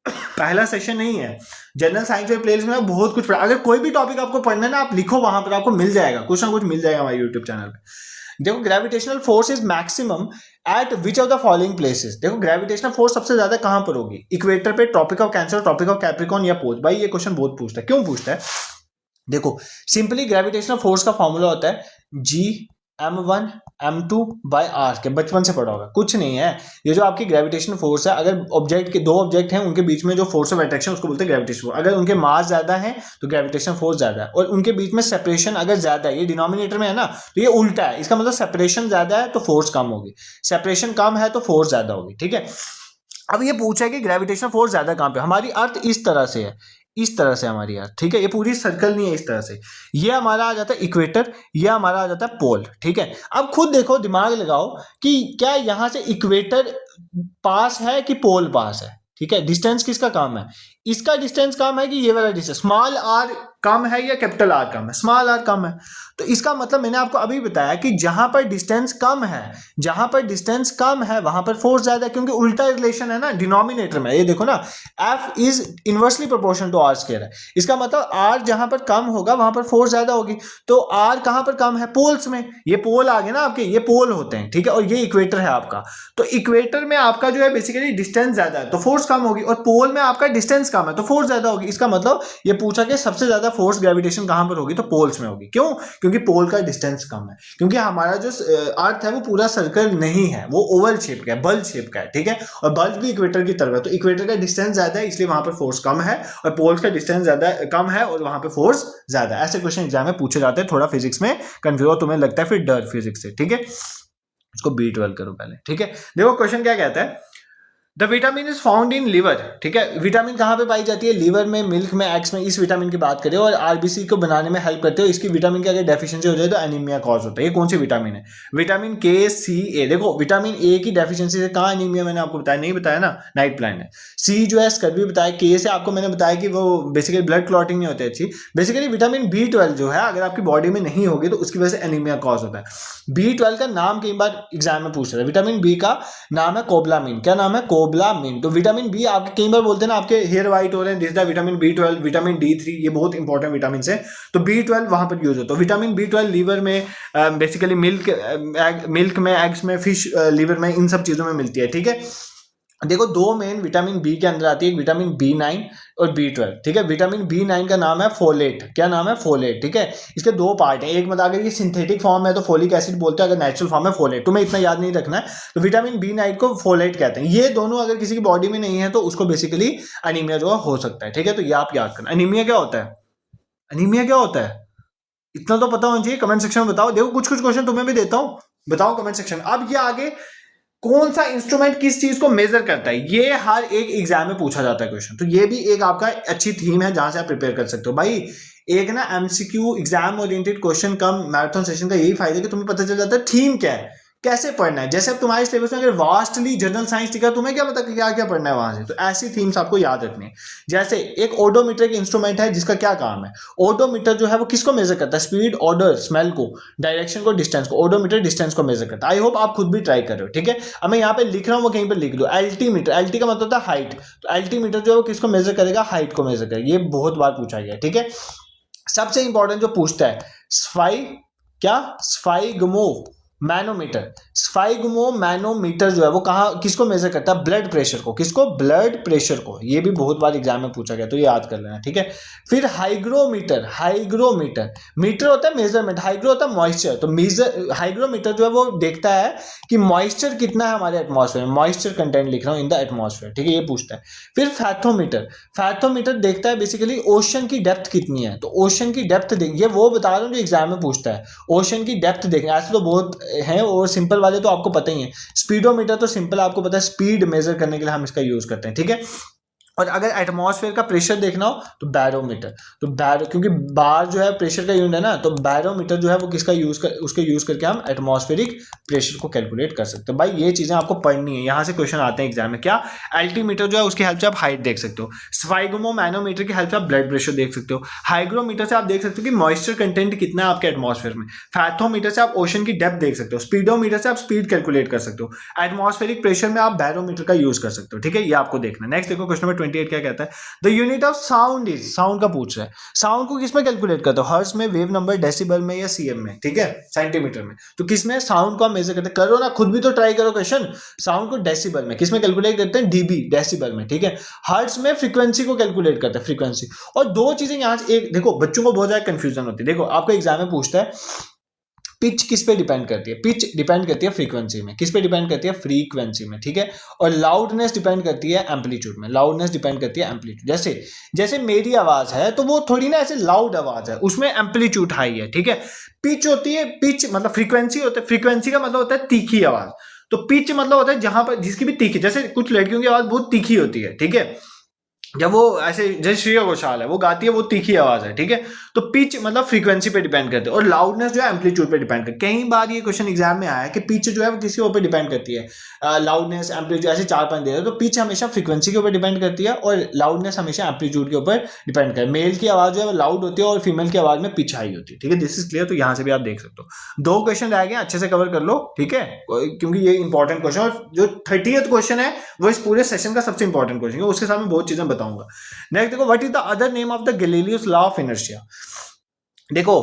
पहला सेशन नहीं है, जनरल साइंस के प्लेलिस्ट में बहुत कुछ पढ़ा। अगर कोई भी टॉपिक आपको पढ़ना है ना, आप लिखो, वहां पर आपको मिल जाएगा, कुछ ना कुछ मिल जाएगा हमारे यूट्यूब चैनल पे। देखो gravitational force is maximum at which of the following places. देखो ग्रेविटेशनल फोर्स सबसे ज्यादा कहां पर होगी, इक्वेटर पे, tropic of cancer, tropic of capricorn या पोल। भाई ये क्वेश्चन बहुत पूछता है, क्यों पूछता है, देखो सिंपली ग्रेविटेशनल फोर्स का फॉर्मूला होता है G(m1 m2 बाय r), के बचपन से पढ़ा होगा, कुछ नहीं है। ये जो आपकी ग्रेविटेशनल फोर्स है, अगर ऑब्जेक्ट के दो ऑब्जेक्ट हैं उनके बीच में जो फोर्स ऑफ अट्रैक्शन उसको बोलते हैं ग्रेविटेशनल फोर्स। अगर उनके मास ज्यादा है तो ग्रेविटेशनल फोर्स ज्यादा है, और उनके बीच में सेपरेशन अगर ज्यादा है, ये डिनोमिनेटर में है ना, तो ये उल्टा है, इसका मतलब सेपरेशन ज्यादा है तो फोर्स कम होगी, सेपरेशन कम है तो फोर्स ज्यादा होगी, ठीक है। अब ये पूछा है कि ग्रेविटेशनल फोर्स ज्यादा कहां पे, हमारी अर्थ इस तरह से है, इस तरह से हमारी अर्थ, ठीक है। ये पूरी सर्कल नहीं है, इस तरह से। ये हमारा आ जाता है इक्वेटर, ये हमारा आ जाता है पोल, ठीक है। अब खुद देखो, दिमाग लगाओ कि क्या यहां से इक्वेटर पास है कि पोल पास है, ठीक है। डिस्टेंस किसका काम है, इसका डिस्टेंस कम है कि ये वाला डिस्टेंस, स्मॉल आर कम है या कैपिटल आर कम है, स्मॉल आर कम है। तो इसका मतलब मैंने आपको अभी बताया कि जहां पर डिस्टेंस कम है, जहां पर डिस्टेंस कम है वहां पर फोर्स ज्यादा है, क्योंकि उल्टा रिलेशन है ना डिनोमिनेटर में। ये देखो ना, F is inversely proportional to R square है, इसका मतलब आर जहां पर कम होगा वहां पर फोर्स ज्यादा होगी। तो आर कहां पर कम है, पोल्स में। ये पोल आ गए ना आपके, ये पोल होते हैं, ठीक है। और ये इक्वेटर है आपका, तो इक्वेटर में आपका जो है बेसिकली डिस्टेंस ज्यादा है तो फोर्स कम होगी, और पोल में आपका डिस्टेंस कम है तो फोर्स ज्यादा होगी। इसका मतलब ये पूछा कि सबसे ज्यादा फोर्स ग्रेविटेशन कहां पर होगी, तो पोल्स में होगी। क्यों, क्योंकि पोल का डिस्टेंस कम है, क्योंकि हमारा जो अर्थ है वो पूरा सर्कल नहीं है, वो ओवल शेप का है, बल्ब शेप का है, ठीक है। और बल्ब भी इक्वेटर की तरफ है, तो इक्वेटर का डिस्टेंस ज्यादा है इसलिए वहां पर फोर्स कम है, और पोल्स का डिस्टेंस ज्यादा कम है और वहां पर फोर्स ज्यादा है। ऐसे क्वेश्चन एग्जाम में पूछे जाते हैं। थोड़ा फिजिक्स में कंफ्यूज तुम्हें लगता है फिर डर फिजिक्स से, ठीक है। इसको B12 करो पहले, ठीक है। देखो क्वेश्चन क्या कहता है, the vitamin is found in liver, ठीक है। विटामिन कहाँ पे पाई जाती है? लीवर में, मिल्क में, एग्स में। इस विटामिन की बात करें और आरबीसी को बनाने में हेल्प करते हो। इसकी विटामिन की अगर डेफिशिएंसी हो जाए तो एनीमिया कॉज होता है। ये कौन सी विटामिन है? विटामिन के, सी, ए। देखो विटामिन ए की डेफिशिएंसी से कहाँ एनीमिया, मैंने आपको बताया नहीं बताया ना, नाइट प्लांट है। सी जो है स्कर्वी बताया। के से आपको मैंने बताया कि वो बेसिकली ब्लड क्लॉटिंग नहीं होती अच्छी। बेसिकली विटामिन B12 जो है अगर आपकी बॉडी में नहीं होगी तो उसकी वजह से एनीमिया कॉज होता है। B12 का नाम कई बार एग्जाम में पूछ रहा है। विटामिन बी का नाम है कोबलामिन। क्या नाम है? कोबलामिन। तो विटामिन बी आपके कई बार बोलते हैं ना, आपके हेयर व्हाइट हो रहे हैं, this the vitamin B12, vitamin D3, ये बहुत इंपॉर्टेंट विटामिन है। तो B12 वहां पर यूज होता है। विटामिन B12 लीवर में, बेसिकली मिल्क में, एग्स में, फिश लीवर में, इन सब चीजों में मिलती है, ठीक है। देखो दो मेन विटामिन बी के अंदर आती है, विटामिन B9 और B12, ठीक है। विटामिन B9 का नाम है फोलेट। क्या नाम है? फोलेट, ठीक है। इसके दो पार्ट हैं। एक मतलब अगर ये सिंथेटिक फॉर्म है तो फोलिक एसिड बोलते हैं, अगर नेचुरल फॉर्म है फोलेट। तुम्हें इतना याद नहीं रखना है। तो विटामिन B9 को फोलेट कहते हैं। ये दोनों अगर किसी की बॉडी में नहीं है तो उसको बेसिकली अनीमिया जो है हो सकता है, ठीक है। तो ये आप याद करना। अनीमिया क्या होता है? अनीमिया क्या होता है? इतना तो पता होना चाहिए। कमेंट सेक्शन में बताओ। देखो कुछ कुछ क्वेश्चन तुम्हें भी देता हूं, बताओ कमेंट सेक्शन। अब ये आगे कौन सा इंस्ट्रूमेंट किस चीज को मेजर करता है, ये हर एक एग्जाम में पूछा जाता है क्वेश्चन। तो ये भी एक आपका अच्छी थीम है जहां से आप प्रिपेयर कर सकते हो भाई। एक ना एमसीक्यू एग्जाम ओरिएंटेड क्वेश्चन कम मैराथन सेशन का यही फायदा है कि तुम्हें पता चल जाता है थीम क्या है, कैसे पढ़ना है। जैसे अब तुम्हारे सिलेबस में अगर वास्टली जनरल साइंस दिखा, तुम्हें क्या पता क्या क्या पढ़ना है वहां से। तो ऐसी थीम्स आपको याद रखनी है। जैसे एक ओडोमीटर एक इंस्ट्रूमेंट है जिसका क्या काम है? ओडोमीटर जो है वो किसको मेजर करता है? स्पीड, ऑर्डर, स्मेल को, डायरेक्शन को, डिस्टेंस को। ओडोमीटर डिस्टेंस को मेजर करता है। आई होप आप खुद भी ट्राई कर रहे हो, ठीक है। अब मैं यहाँ पे लिख रहा हूँ, वो कहीं पर लिख लो। एल्टीमीटर, एल्टी का मतलब होता है हाइट। तो एल्टीमीटर जो है वो किसको मेजर करेगा? हाइट को मेजर करेगा। ये बहुत बार पूछा गया, ठीक है। सबसे इंपॉर्टेंट जो पूछता है स्फाई, क्या? स्फाइगमो मैनोमीटर। स्फाइगमो मैनोमीटर जो है वो कहाँ किसको मेजर करता है? ब्लड प्रेशर को। किसको? ब्लड प्रेशर को। ये भी बहुत बार एग्जाम में पूछा गया, तो ये याद कर लेना, ठीक है। फिर हाइग्रोमीटर, हाइग्रोमीटर मीटर होता है मेजरमेंट, हाइग्रो होता है मॉइस्चर। तो हाइग्रोमीटर जो है वो देखता है कि मॉइस्चर कितना है हमारे एटमॉस्फेयर में। मॉइस्चर कंटेंट लिख रहा हूँ इन द एटमॉस्फेयर, ठीक है, ये पूछता है। फिर फैथोमीटर, फैथोमीटर देखता है बेसिकली ओशन की डेप्थ कितनी है। तो ओशन की डेप्थ ये वो बता रहा हूँ जो एग्जाम में पूछता है। ओशन की डेप्थ देखना, ऐसे तो बहुत है और सिंपल वाले तो आपको पता ही है। स्पीडोमीटर तो सिंपल आपको पता है, स्पीड मेजर करने के लिए हम इसका यूज करते हैं, ठीक है। और अगर एटमॉस्फेयर का प्रेशर देखना हो तो बैरोमीटर। तो क्योंकि बार जो है प्रेशर का यूनिट है ना, तो बैरोमीटर जो है वो किसका उसके यूज करके हम एटमॉस्फेरिक प्रेशर को कैलकुलेट कर सकते हो। भाई ये चीजें आपको पढ़नी है, यहां से क्वेश्चन आते हैं एग्जाम में। क्या? एल्टीमीटर जो है उसकी हेल्प से आप हाइट देख सकते हो। स्फाइगमो मैनोमीटर की हेल्प से आप ब्लड प्रेशर देख सकते हो। हाइग्रोमीटर से आप देख सकते हो कि मॉइस्चर कंटेंट कितना है आपके एटमॉस्फेयर में। फैथोमीटर से आप ओशन की डेप्थ देख सकते हो। स्पीडोमीटर से आप स्पीड कैलकुलेट कर सकते हो। एटमॉस्फेरिक प्रेशर में आप बैरोमीटर का यूज कर सकते हो, ठीक है। ये आपको देखना। नेक्स्ट देखो क्वेश्चन नंबर 28 क्या कहता है? The unit of sound is, sound का पूछ रहा है। साउंड को किसमें कैलकुलेट करते हो? हर्ट्ज में, वेव नंबर, डेसिबल में या सीएम में, ठीक है, सेंटीमीटर में। तो किसमें साउंड को हम मेजर करते हैं? करो ना, खुद भी तो ट्राई करो क्वेश्चन। साउंड को डेसिबल में, किसमें कैलकुलेट करते हैं? डीबी, डेसिबल में, ठीक है। हर्ट्ज में फ्रीक्वेंसी को कैलकुलेट करते हैं, फ्रीक्वेंसी। और दो चीजें यहां से, एक देखो बच्चों को बहुत ज्यादा कंफ्यूजन होती है। देखो आपको एग्जाम में पूछता है पिच किस पे डिपेंड करती है? पिच डिपेंड करती है फ्रीक्वेंसी में। किस पे डिपेंड करती है? फ्रीक्वेंसी में, ठीक है। और लाउडनेस डिपेंड करती है एम्पलीट्यूड में। लाउडनेस डिपेंड करती है एम्पलीट्यूड। जैसे जैसे मेरी आवाज है तो वो थोड़ी ना ऐसे लाउड आवाज है, उसमें एम्पलीट्यूड हाई है, ठीक है। पिच होती है, पिच मतलब फ्रीक्वेंसी होता है, फ्रीक्वेंसी का मतलब होता है तीखी आवाज। तो पिच मतलब होता है जहां पर जिसकी भी तीखी, जैसे कुछ लड़कियों की आवाज बहुत तीखी होती है, ठीक है। जब वो ऐसे, जैसे श्रेया घोषाल है वो गाती है, वो तीखी आवाज है, ठीक है। तो पिच मतलब फ्रीक्वेंसी पे डिपेंड करते हैं और लाउडनेस जो है एम्पलीट्यूड पे डिपेंड करती है। कई बार ये क्वेश्चन एग्जाम में आया है कि पिच जो है वो किसी ऊपर डिपेंड करती है। लाउडनेस, एम्पलीट्यूड ऐसे 4-5 दे रहे हैं। तो पिच हमेशा फ्रीक्वेंसी के ऊपर डिपेंड करती है और लाउडनेस हमेशा एम्पलीट्यूड के ऊपर डिपेंड करती है। मेल की आवाज जो है वो लाउड होती है और फीमेल की आवाज में पिच हाई होती है, ठीक है। This is clear. तो यहाँ से भी आप देख सकते हो। 2 क्वेश्चन रह गए, अच्छे से कवर कर लो, ठीक है, क्योंकि ये इंपॉर्टेंट क्वेश्चन। और जो 30th क्वेश्चन है वो इस पूरे सेशन का सबसे इंपॉर्टेंट क्वेश्चन है, उसके साथ मैं बहुत चीजें बताऊंगा। नेक्स्ट देखो, what is the other name of the Galileo's law of inertia. देखो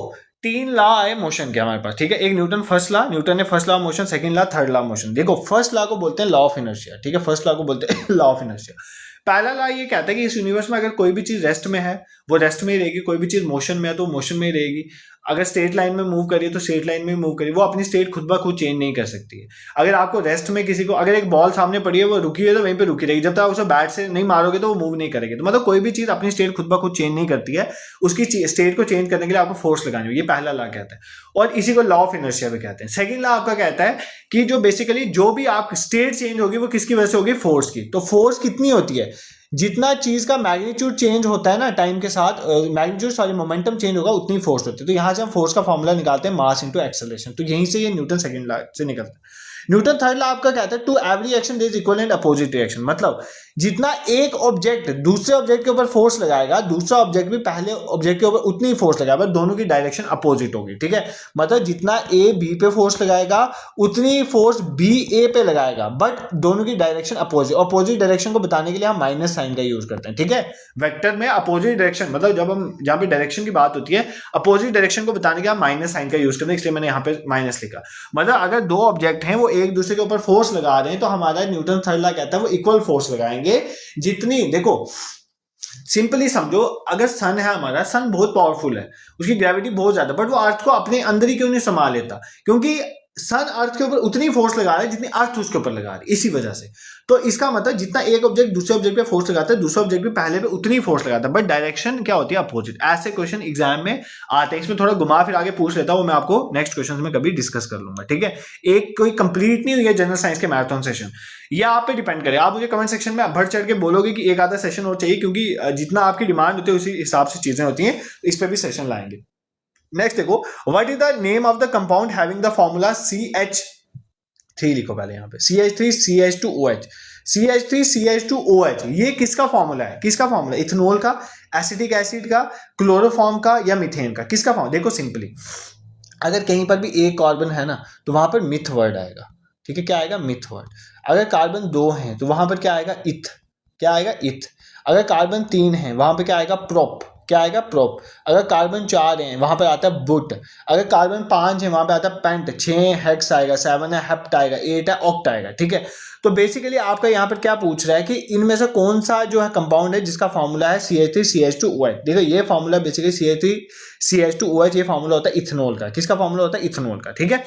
3 लॉ है मोशन के हमारे पास, ठीक है। एक न्यूटन फर्स्ट लॉ, न्यूटन ने first law of motion, second law, third law of motion. देखो फर्स्ट लॉ को बोलते हैं लॉ ऑफ इनर्शिया, ठीक है। फर्स्ट लॉ को बोलते हैं लॉ ऑफ इनर्शिया। पहला लॉ ये कहता है कि इस यूनिवर्स में अगर कोई भी चीज रेस्ट में है वो रेस्ट में ही रहेगी, कोई भी चीज मोशन में है तो मोशन में ही रहेगी। अगर स्ट्रेट लाइन में मूव करिए तो स्ट्रेट लाइन में मूव करिए, वो अपनी स्टेट खुद ब खुद चेंज नहीं कर सकती है। अगर आपको रेस्ट में किसी को, अगर एक बॉल सामने पड़ी है वो रुकी है तो वहीं पे रुकी रहेगी, जब तक उसे बैट से नहीं मारोगे तो वो मूव नहीं करेगी। तो मतलब कोई भी चीज अपनी स्टेट खुद ब खुद चेंज नहीं करती है, उसकी स्टेट को चेंज करने के लिए आपको फोर्स लगानी होगी। ये पहला लॉ कहता है। और इसी को लॉ ऑफ इनर्शिया भी कहते हैं। सेकंड लॉ आपका कहता है कि जो बेसिकली जो भी आप स्टेट चेंज होगी वो किसकी वजह से होगी, फोर्स की। तो फोर्स कितनी होती है, जितना चीज का मैग्नीट्यूड चेंज होता है ना टाइम के साथ, मोमेंटम चेंज होगा उतनी फोर्स होती है। तो यहां से हम फोर्स का फॉर्मूला निकालते हैं मास इनटू एक्सेलरेशन। तो यहीं से ये न्यूटन सेकंड लॉ से निकलता है। न्यूटन थर्ड लॉ आपका कहता है to every action there is equivalent opposite reaction. मतलब जितना एक ऑब्जेक्ट दूसरे ऑब्जेक्ट के ऊपर फोर्स लगाएगा, दूसरा ऑब्जेक्ट भी पहले ऑब्जेक्ट के ऊपर उतनी ही फोर्स लगाएगा, दोनों की डायरेक्शन अपोजिट होगी। ठीक है, मतलब जितना ए बी पे फोर्स लगाएगा उतनी फोर्स बी ए पे लगाएगा, बट दोनों की डायरेक्शन अपोजिट। अपोजिट डायरेक्शन को बताने के लिए हम माइनस साइन का यूज करते हैं। ठीक है, वेक्टर में अपोजिट डायरेक्शन मतलब जब हम जहां पे डायरेक्शन की बात होती है, अपोजिट डायरेक्शन को बताने के लिए हम माइनस साइन का यूज करते हैं, इसलिए मैंने यहाँ पे माइनस लिखा। मतलब अगर दो ऑब्जेक्ट हैं वो एक दूसरे के ऊपर फोर्स लगा रहे हैं तो हमारा न्यूटन थर्ड लॉ कहता है वो इक्वल फोर्स लगाएंगे। जितनी देखो सिंपली समझो, अगर सन है हमारा, सन बहुत पावरफुल है, उसकी ग्रेविटी बहुत ज्यादा, बट वो अर्थ को अपने अंदर ही क्यों नहीं समा लेता, क्योंकि सन अर्थ के ऊपर उतनी फोर्स लगा रहा है जितनी अर्थ उसके ऊपर लगा रही है, इसी वजह से। तो इसका मतलब जितना एक ऑब्जेक्ट दूसरे ऑब्जेक्ट पे फोर्स लगाता है, दूसरा ऑब्जेक्ट भी पहले पे उतनी फोर्स लगाता है, बट डायरेक्शन क्या होती है, अपोजिट। ऐसे क्वेश्चन एग्जाम में आते हैं। इसमें थोड़ा घुमा फिर आगे पूछ लेता हूं, वो मैं आपको नेक्स्ट क्वेश्चन में कभी डिस्कस कर लूंगा। ठीक है, एक कोई कंप्लीट नहीं हुई है जनरल साइंस के मैराथन सेशन, ये आप पे डिपेंड करे। आप मुझे कमेंट सेक्शन में बढ़ चढ़ के बोलोगे कि एक आधा सेशन और चाहिए, क्योंकि जितना आपकी डिमांड होती है उसी हिसाब से चीजें होती हैं, इस पे भी सेशन लाएंगे। नेक्स्ट देखो, what is the name of the compound having the formula CH3 लिखो पहले यहाँ पे, CH3CH2OH। CH3CH2OH ये किसका फॉर्मूला है, किसका फॉर्मूला, इथेनॉल का, एसिटिक एसिड का, क्लोरोफॉर्म का या मीथेन का, किसका फॉर्मूला। देखो सिंपली, अगर कहीं पर भी एक कार्बन है ना तो वहां पर मिथ वर्ड आएगा। ठीक है, क्या आएगा, मिथ वर्ड। अगर कार्बन 2 है तो वहां पर क्या आएगा, इथ। क्या आएगा, इथ। अगर कार्बन 3 है वहां पर क्या आएगा, प्रोप। क्या आएगा, प्रोप। अगर कार्बन 4 है वहां पर आता है बुट। अगर कार्बन 5 है वहां पे आता है पेंट। 6 हेक्स आएगा, 7 है हेप्ट आएगा, 8 है ऑक्ट आएगा। ठीक है, तो बेसिकली आपका यहाँ पर क्या पूछ रहा है कि इनमें से कौन सा जो है कंपाउंड है जिसका फॉर्मूला है CH3CH2OH। देखो ये फॉर्मूला बेसिकली CH3CH2OH ये फॉर्मूला होता है इथेनॉल का। किसका फॉर्मूला होता है, इथेनॉल का। ठीक है,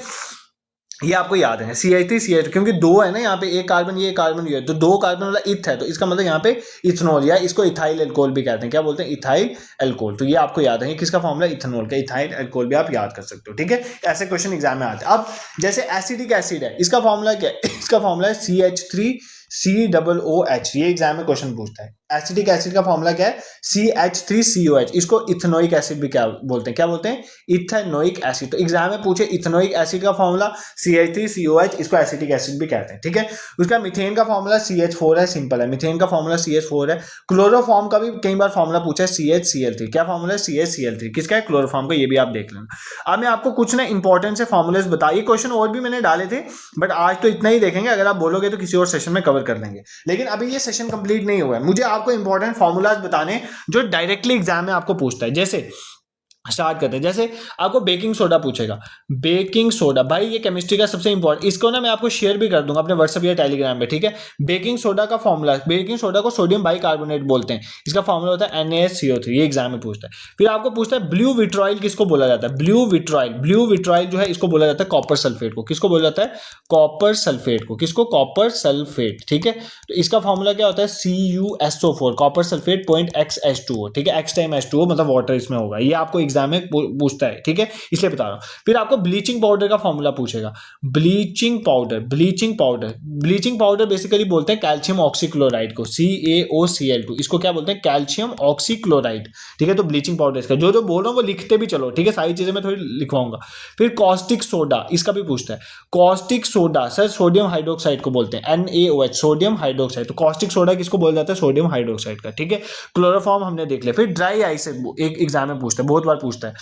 ये आपको याद है CH3CH2, क्योंकि 2 है ना यहाँ पे, एक कार्बन ये कार्बन ये, तो 2 कार्बन वाला इथ है, तो इसका मतलब यहाँ पे इथेनॉल, या इसको इथाइल एल्कोहल भी कहते हैं। क्या बोलते हैं, इथाइल एल्कोहल। तो ये आपको याद है, किसका फॉर्मूला, इथेनॉल का। इथाइल एल्कोहल भी आप याद कर सकते हो। ठीक है, ऐसे क्वेश्चन एग्जाम में आते हैं। अब जैसे एसिडिक एसिड है, इसका फॉर्मूला क्या है, इसका फॉर्मूला है CH3COOH। ये एग्जाम में क्वेश्चन पूछता है। एसिडिक एसिड का फॉर्मूला क्या है, CH3COH। इसको इथेनोइक एसिड भी क्या बोलते हैं, क्या बोलते हैं, इथेनोइक एसिड। तो एग्जाम में पूछे इथेनोइक एसिड का फॉर्मूला CH3COH, इसको एसिडिक एसिड भी कहते हैं। ठीक है, उसका मीथेन का फॉर्मूला CH4 है, सिंपल है, मीथेन का फॉर्मूला CH4 है। क्लोरोफॉर्म का भी कई बार फॉर्मूला पूछा है, CHCl3। क्या फॉर्मूला है, CHCl3। किसका है, क्लोरोफॉर्म का। ये भी आप देख लेना। अब मैं आपको कुछ ना इंपॉर्टेंट से फॉर्मूलेस बताइए, क्वेश्चन और भी मैंने डाले थे, बट आज तो इतना ही देखेंगे। अगर आप बोलोगे तो किसी और सेशन में कवर कर लेंगे, लेकिन अभी ये सेशन कंप्लीट नहीं हुआ है। मुझे आपको इंपॉर्टेंट फॉर्मूलाज बताने जो डायरेक्टली एग्जाम में आपको पूछता है। जैसे स्टार्ट करते हैं, जैसे आपको बेकिंग सोडा पूछेगा। बेकिंग सोडा भाई ये केमिस्ट्री का सबसे इंपॉर्टेंट, इसको ना मैं आपको शेयर भी कर दूंगा अपने व्हाट्सएप या टेलीग्राम पे। ठीक है, बेकिंग सोडा का फॉर्मूला, बेकिंग सोडा को सोडियम बाइकार्बोनेट बोलते हैं, इसका फॉर्मूला होता है NaSCO3। ये एग्जाम में पूछता है। फिर आपको पूछता है ब्लू विट्रॉइल किसको बोला जाता है, ब्लू विट्रॉइल। ब्लू विट्रॉइल जो है इसको बोला जाता है कॉपर सल्फेट को। किसको बोला जाता है, कॉपर सल्फेट को। किसको, कॉपर सल्फेट। ठीक है, तो इसका फॉर्मूला क्या होता है, CuSO4, कॉपर सल्फेट .XH2O। ठीक है, X टाइम H2O मतलब वाटर इसमें होगा। ये आपको एग्जाम में पूछता है। ठीक है, इसलिए बता रहा हूं। फिर आपको ब्लीचिंग पाउडर का फॉर्मूला पूछेगा। Bleaching powder, bleaching powder, bleaching powder basically बोलते हैं कैल्शियम ऑक्सीक्लोराइड को, CaOCl2। इसको क्या बोलते हैं, कैल्शियम ऑक्सीक्लोराइड। ठीक है, तो ब्लीचिंग पाउडर इसका जो जो बोल रहा हूं वो लिखते भी चलो। ठीक है, सारी चीजें मैं थोड़ी लिखवाऊंगा। फिर कॉस्टिक सोडा, इसका भी पूछता है। Caustic soda sir sodium hydroxide को बोलते हैं, NaOH, सोडियम हाइड्रोक्साइड। तो कॉस्टिक सोडा किसको बोला जाता है, सोडियम हाइड्रोक्साइड का। ठीक है, क्लोरोफॉर्म हमने देख लिया। फिर ड्राई आइस एक एग्जाम में पूछता है, बहुत बार पूछता है।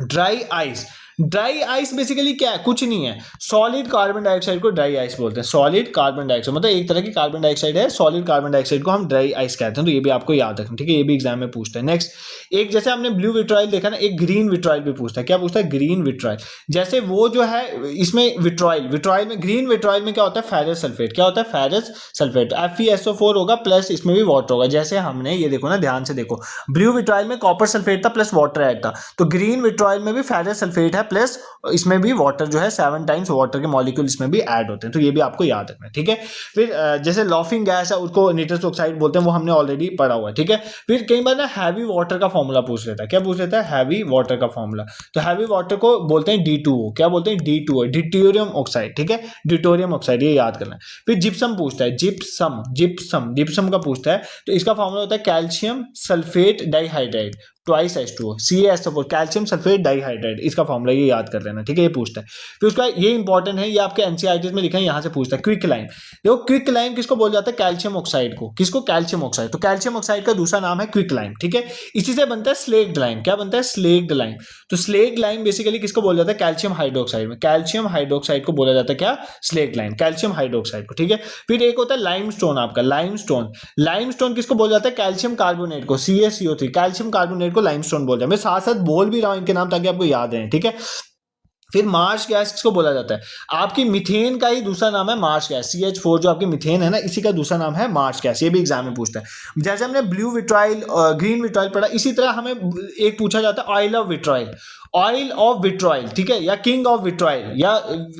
Dry ice, dry ice basically क्या है, कुछ नहीं है, सॉलिड कार्बन डाइऑक्साइड को ड्राई आइस बोलते हैं। सॉलिड कार्बन डाइऑक्साइड मतलब एक तरह की कार्बन डाइऑक्साइड है, सॉलिड कार्बन डाइऑक्साइड को हम ड्राई आइस कहते हैं। तो ये भी आपको याद रखना। ठीक है, ये भी एग्जाम में पूछता है। नेक्स्ट, एक जैसे हमने ब्लू विट्रॉइल देखा ना, एक ग्रीन विट्रॉइल भी पूछता है। क्या पूछता है, ग्रीन विट्रॉइल। जैसे वो जो है इसमें विट्रॉइल में, ग्रीन विट्रॉइल में क्या होता है, फेरस सल्फेट। क्या होता है, फेरस सल्फेट। FeSO4 होगा प्लस इसमें भी वाटर होगा। जैसे हमने ये देखो ना, ध्यान से देखो, ब्लू विट्रॉइल में कॉपर सल्फेट था प्लस वाटर ऐड था, तो ग्रीन विट्रॉइल में भी फेरस सल्फेट है प्लस इसमें भी वाटर जो है 7 टाइम्स वाटर के मॉलिक्यूल इसमें भी ऐड होते हैं, तो ये भी आपको याद रखना है, ठीक है। फिर जैसे लॉफिंग गैस है उसको निट्रस ऑक्साइड बोलते हैं, वो हमने ऑलरेडी पढ़ा हुआ है, ठीक है। फिर कई बार ना हैवी वाटर का फॉर्मूला पूछ लेता है, क्या पूछ लेता है, हैवी वाटर का फॉर्मूला। तो हैवी वाटर को बोलते हैं D2O, क्या बोलते हैं, D2O, डिट्यूरियम ऑक्साइड, ठीक है, डिटोरियम ऑक्साइड, ये याद करना है। फिर जिप्सम पूछता है, जिप्सम का पूछता है, तो इसका फॉर्मूला होता है calcium sulphate dihydride twice H2O, CaSO4, calcium sulphate dihydride, इसका फॉर्मूला ये याद कर लेना, ठीक है, ये पूछता है। फिर उसका ये इंपॉर्टेंट है, ये आपके एनसीईआरटी में लिखा है, यहाँ से पूछता है क्विक लाइम। देखो क्विक लाइम किसको बोला जाता है, कैल्शियम ऑक्साइड को, किसको, कैल्शियम ऑक्साइड। तो कैल्शियम ऑक्साइड का दूसरा नाम है क्विक लाइम, ठीक है। इसी से बनता है स्लेक्ड लाइम, क्या बनता है, स्लेक्ड लाइम। तो स्लेक्ड लाइम बेसिकली किसको बोला जाता है, कैल्शियम हाइड्रोक्साइड में, कैल्शियम हाइड्रोक्साइड को बोला जाता है क्या, स्लेक्ड लाइम, कैल्शियम हाइड्रोक्साइड को, ठीक है। फिर एक होता है लाइमस्टोन, आपका लाइमस्टोन किसको बोला जाता है, कैल्शियम कार्बोनेट को, CaCO3, कैल्शियम कार्बोनेट को लाइमस्टोन बोला जाता है। मैं साथ साथ बोल भी रहा हूं इनके नाम ताकि आपको याद रहे, ठीक है। फिर मार्श गैस किसको बोला जाता है, आपकी मीथेन का ही दूसरा नाम है मार्श गैस, CH4 जो आपकी मीथेन है ना, इसी का दूसरा नाम है मार्श गैस, ये भी एग्जाम में पूछता है। जैसे हमने ब्लू विट्राइल ग्रीन विट्राइल पढ़ा, इसी तरह हमें एक पूछा जाता है ऑयल ऑफ विट्राइल, ठीक है, या किंग ऑफ विट्राइल या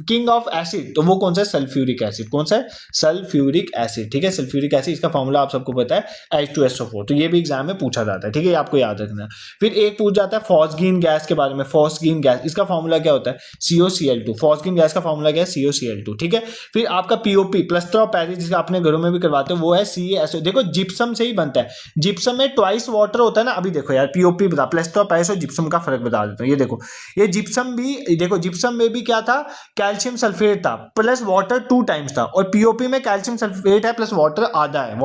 किंग ऑफ एसिड, तो वो कौन सा है, सल्फ्यूरिक एसिड, कौन सा है, सल्फ्यूरिक एसिड, ठीक है, सल्फ्यूरिक एसिड, इसका फॉर्मूला आप सबको पता है H2SO4, तो ये भी एग्जाम में पूछा जाता है, ठीक है, आपको याद रखना। फिर एक पूछ जाता है फॉस्गीन गैस के बारे में, फॉस्गीन गैस, इसका फॉर्मूला क्या होता है, COCl2, फॉस्गीन गैस का फॉर्मूला क्या है, COCl2, ठीक है। फिर आपका POP, प्लास्टर ऑफ पेरिस, जिसका अपने घरों में भी करवाते हैं, वो है CaSO। देखो जिप्सम से ही बनता है, जिप्सम में ट्वाइस वाटर होता है ना। अभी देखो यार POP बता, प्लास्टर ऑफ पेरिस और जिप्सम का फर्क बता देता हूं। ये देखो, ये जिप्सम भी देखो, जिप्सम में भी क्या था, कैल्शियम सल्फेट था प्लस वाटर 2 टाइम्स था, और POP में कैल्शियम सल्फेट है प्लस वाटर आधा है,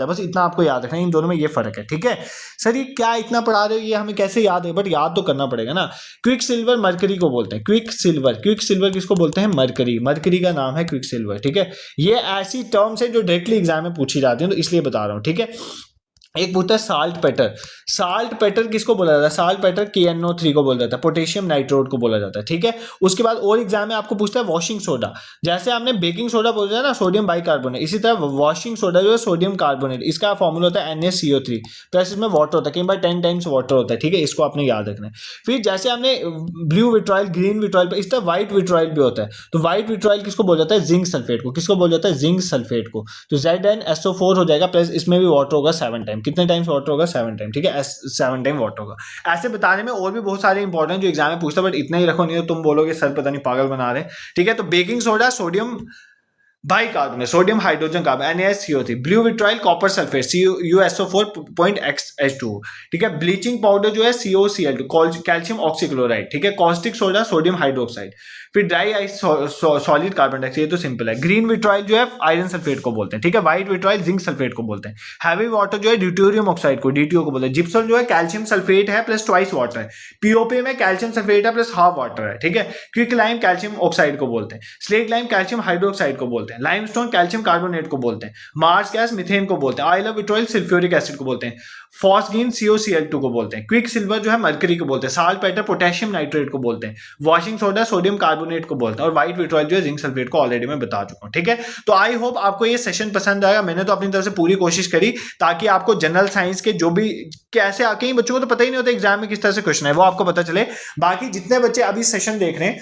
बस इतना आपको याद रखना है, इन दोनों में ये फर्क है, ठीक है। सर ये क्या इतना पढ़ा रहे हो, ये हमें कैसे याद है, बट याद तो करना पड़ेगा ना। क्विक सिल्वर मरकरी को बोलते हैं, क्विक सिल्वर किसको बोलते हैं, मरकरी का नाम है क्विक सिल्वर, ठीक है। ये ऐसी टर्म्स है जो डायरेक्टली एग्जाम में पूछी जाती है, तो इसलिए बता रहा हूं, ठीक है। एक पूछता है साल्ट पेटर किसको बोला जाता है, साल्ट पेटर KNO3 को बोला जाता है, पोटेशियम नाइट्रोट को बोला जाता है, ठीक है। उसके बाद और एग्जाम में आपको पूछता है वॉशिंग सोडा, जैसे आपने बेकिंग सोडा बोला है ना, सोडियम बाइकार्बोनेट, इसी तरह वॉशिंग सोडा जो है सोडियम कार्बोनेट, इसका फॉर्मूला होता है NaCO3 प्लस इसमें वाटर होता है, कई बार 10 टाइम्स वाटर होता है, ठीक है, इसको आपने याद रखना है। फिर जैसे हमने ब्लू विट्राइल ग्रीन विट्राइल, इस तरह व्हाइट विट्राइल भी होता है, तो व्हाइट विट्राइल किसको बोला जाता है, जिंक सल्फेट को, किसको बोला जाता है, जिंक सल्फेट को। तो ZnSO4 हो जाएगा, प्लस इसमें भी वाटर होगा 7 टाइम, कितने टाइम्स वाटर 7 टाइम, ठीक है, 7 टाइम वाटर होगा। ऐसे बताने में और भी बहुत सारे इंपॉर्टेंट जो एग्जाम में पूछता है, बट इतना ही रखो, नहीं तो तुम बोलोगे सर पता नहीं पागल बना रहे, ठीक है। तो baking soda sodium bicarbonate, sodium hydrogen carbon NaCO3, blue vitriol copper sulphate CuSO4.H2O, ठीक है। ब्लीचिंग पाउडर जो है COCl2, कैल्शियम ऑक्सीक्लोराइड, ठीक है। Caustic soda sodium hydroxide. फिर dry ice solid carbon dioxide, ये तो सिंपल है। ग्रीन विट्राइल जो है आयरन सल्फेट को बोलते हैं, ठीक है। व्हाइट विट्राइल जिंक सल्फेट को बोलते हैं। हैवी वाटर जो है ड्यूटेरियम ऑक्साइड को, DTO को बोलते हैं। जिप्सम जो है कैल्शियम सल्फेट है प्लस ट्वाइस वाटर है। POP में कैल्शियम सल्फेट है प्लस हाफ वाटर है, ठीक है। क्विक लाइम कैल्शियम ऑक्साइड को बोलते हैं। स्लेट लाइम कैल्शियम हाइड्रोक्साइड को बोलते हैं। लाइमस्टोन कैल्शियम कार्बोनेट को बोलते हैं। मार्स गैस मीथेन को बोलते हैं। ऑयल ऑफ विट्राइल सल्फ्यूरिक एसिड को बोलते हैं। फॉस्गीन COCl2 को बोलते हैं। क्विक सिल्वर जो है मरकरी को बोलते हैं। साल्ट पेटर पोटेशियम नाइट्रेट को बोलते हैं। वॉशिंग सोडा सोडियम कार्बोनेट को बोलते हैं। और व्हाइट विट्राइल जो है जिंक सल्फेट को ऑलरेडी मैं बता चुका हूं, ठीक है। तो आई होप आपको ये सेशन पसंद आएगा। मैंने तो अपनी तरफ से पूरी कोशिश करी ताकि आपको जनरल साइंस के जो भी कैसे आके ही बच्चों को तो पता ही नहीं होता एग्जाम में किस तरह से क्वेश्चन है, वो आपको पता चले। बाकी जितने बच्चे अभी सेशन देख रहे हैं,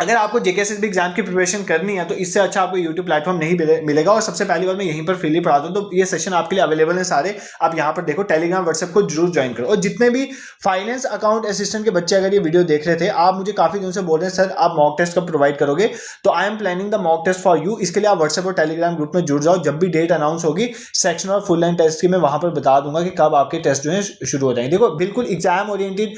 अगर आपको JKSSB एग्जाम की प्रिपरेशन करनी है तो इससे अच्छा आपको YouTube प्लेटफॉर्म नहीं मिलेगा। और सबसे पहली बार मैं यहीं पर फ्रीली पढ़ाता हूं, तो ये सेशन आपके लिए अवेलेबल है सारे। आप यहां पर देखो, टेलीग्राम व्हाट्सएप को जरूर ज्वाइन करो। और जितने भी फाइनेंस अकाउंट असिस्टेंट के बच्चे अगर ये वीडियो देख रहे थे, आप मुझे काफी दिनों से बोल रहे हैं सर आप मॉक टेस्ट कब प्रोवाइड करोगे, तो I am planning the mock test for you. इसके लिए आप व्हाट्सएप और टेलीग्राम ग्रुप में जुड़ जाओ। जब भी डेट अनाउंस होगी सेक्शन और फुल लाइन टेस्ट की, मैं वहां पर बता दूंगा कि कब आपके टेस्ट जो है शुरू हो जाएंगे। देखो बिल्कुल एग्जाम ओरिएंटेड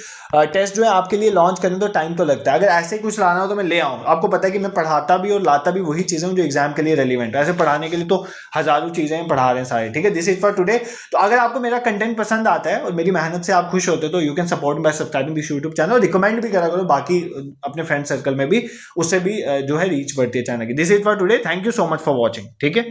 टेस्ट जो है आपके लिए लॉन्च करने तो टाइम तो लगता है। अगर ऐसे कुछ लाना हो तो मैं ले आऊँ। आपको पता है कि मैं पढ़ाता भी और लाता भी वही चीजें जो एग्जाम के लिए रेलिवेंट है। ऐसे पढ़ाने के लिए तो हजारों चीजें पढ़ा रहे हैं सारे, ठीक है। This is for today. तो अगर आपको मेरा कंटेंट पसंद आता है और मेरी मेहनत से आप खुश होते हो तो you can support bye subscribing this YouTube channel. Recommend भी करा करो बाकी अपने फ्रेंड सर्कल में भी, उससे भी जो है रीच बढ़ती है चैनल की। This is for today. Thank you so much for watching, ठीक है।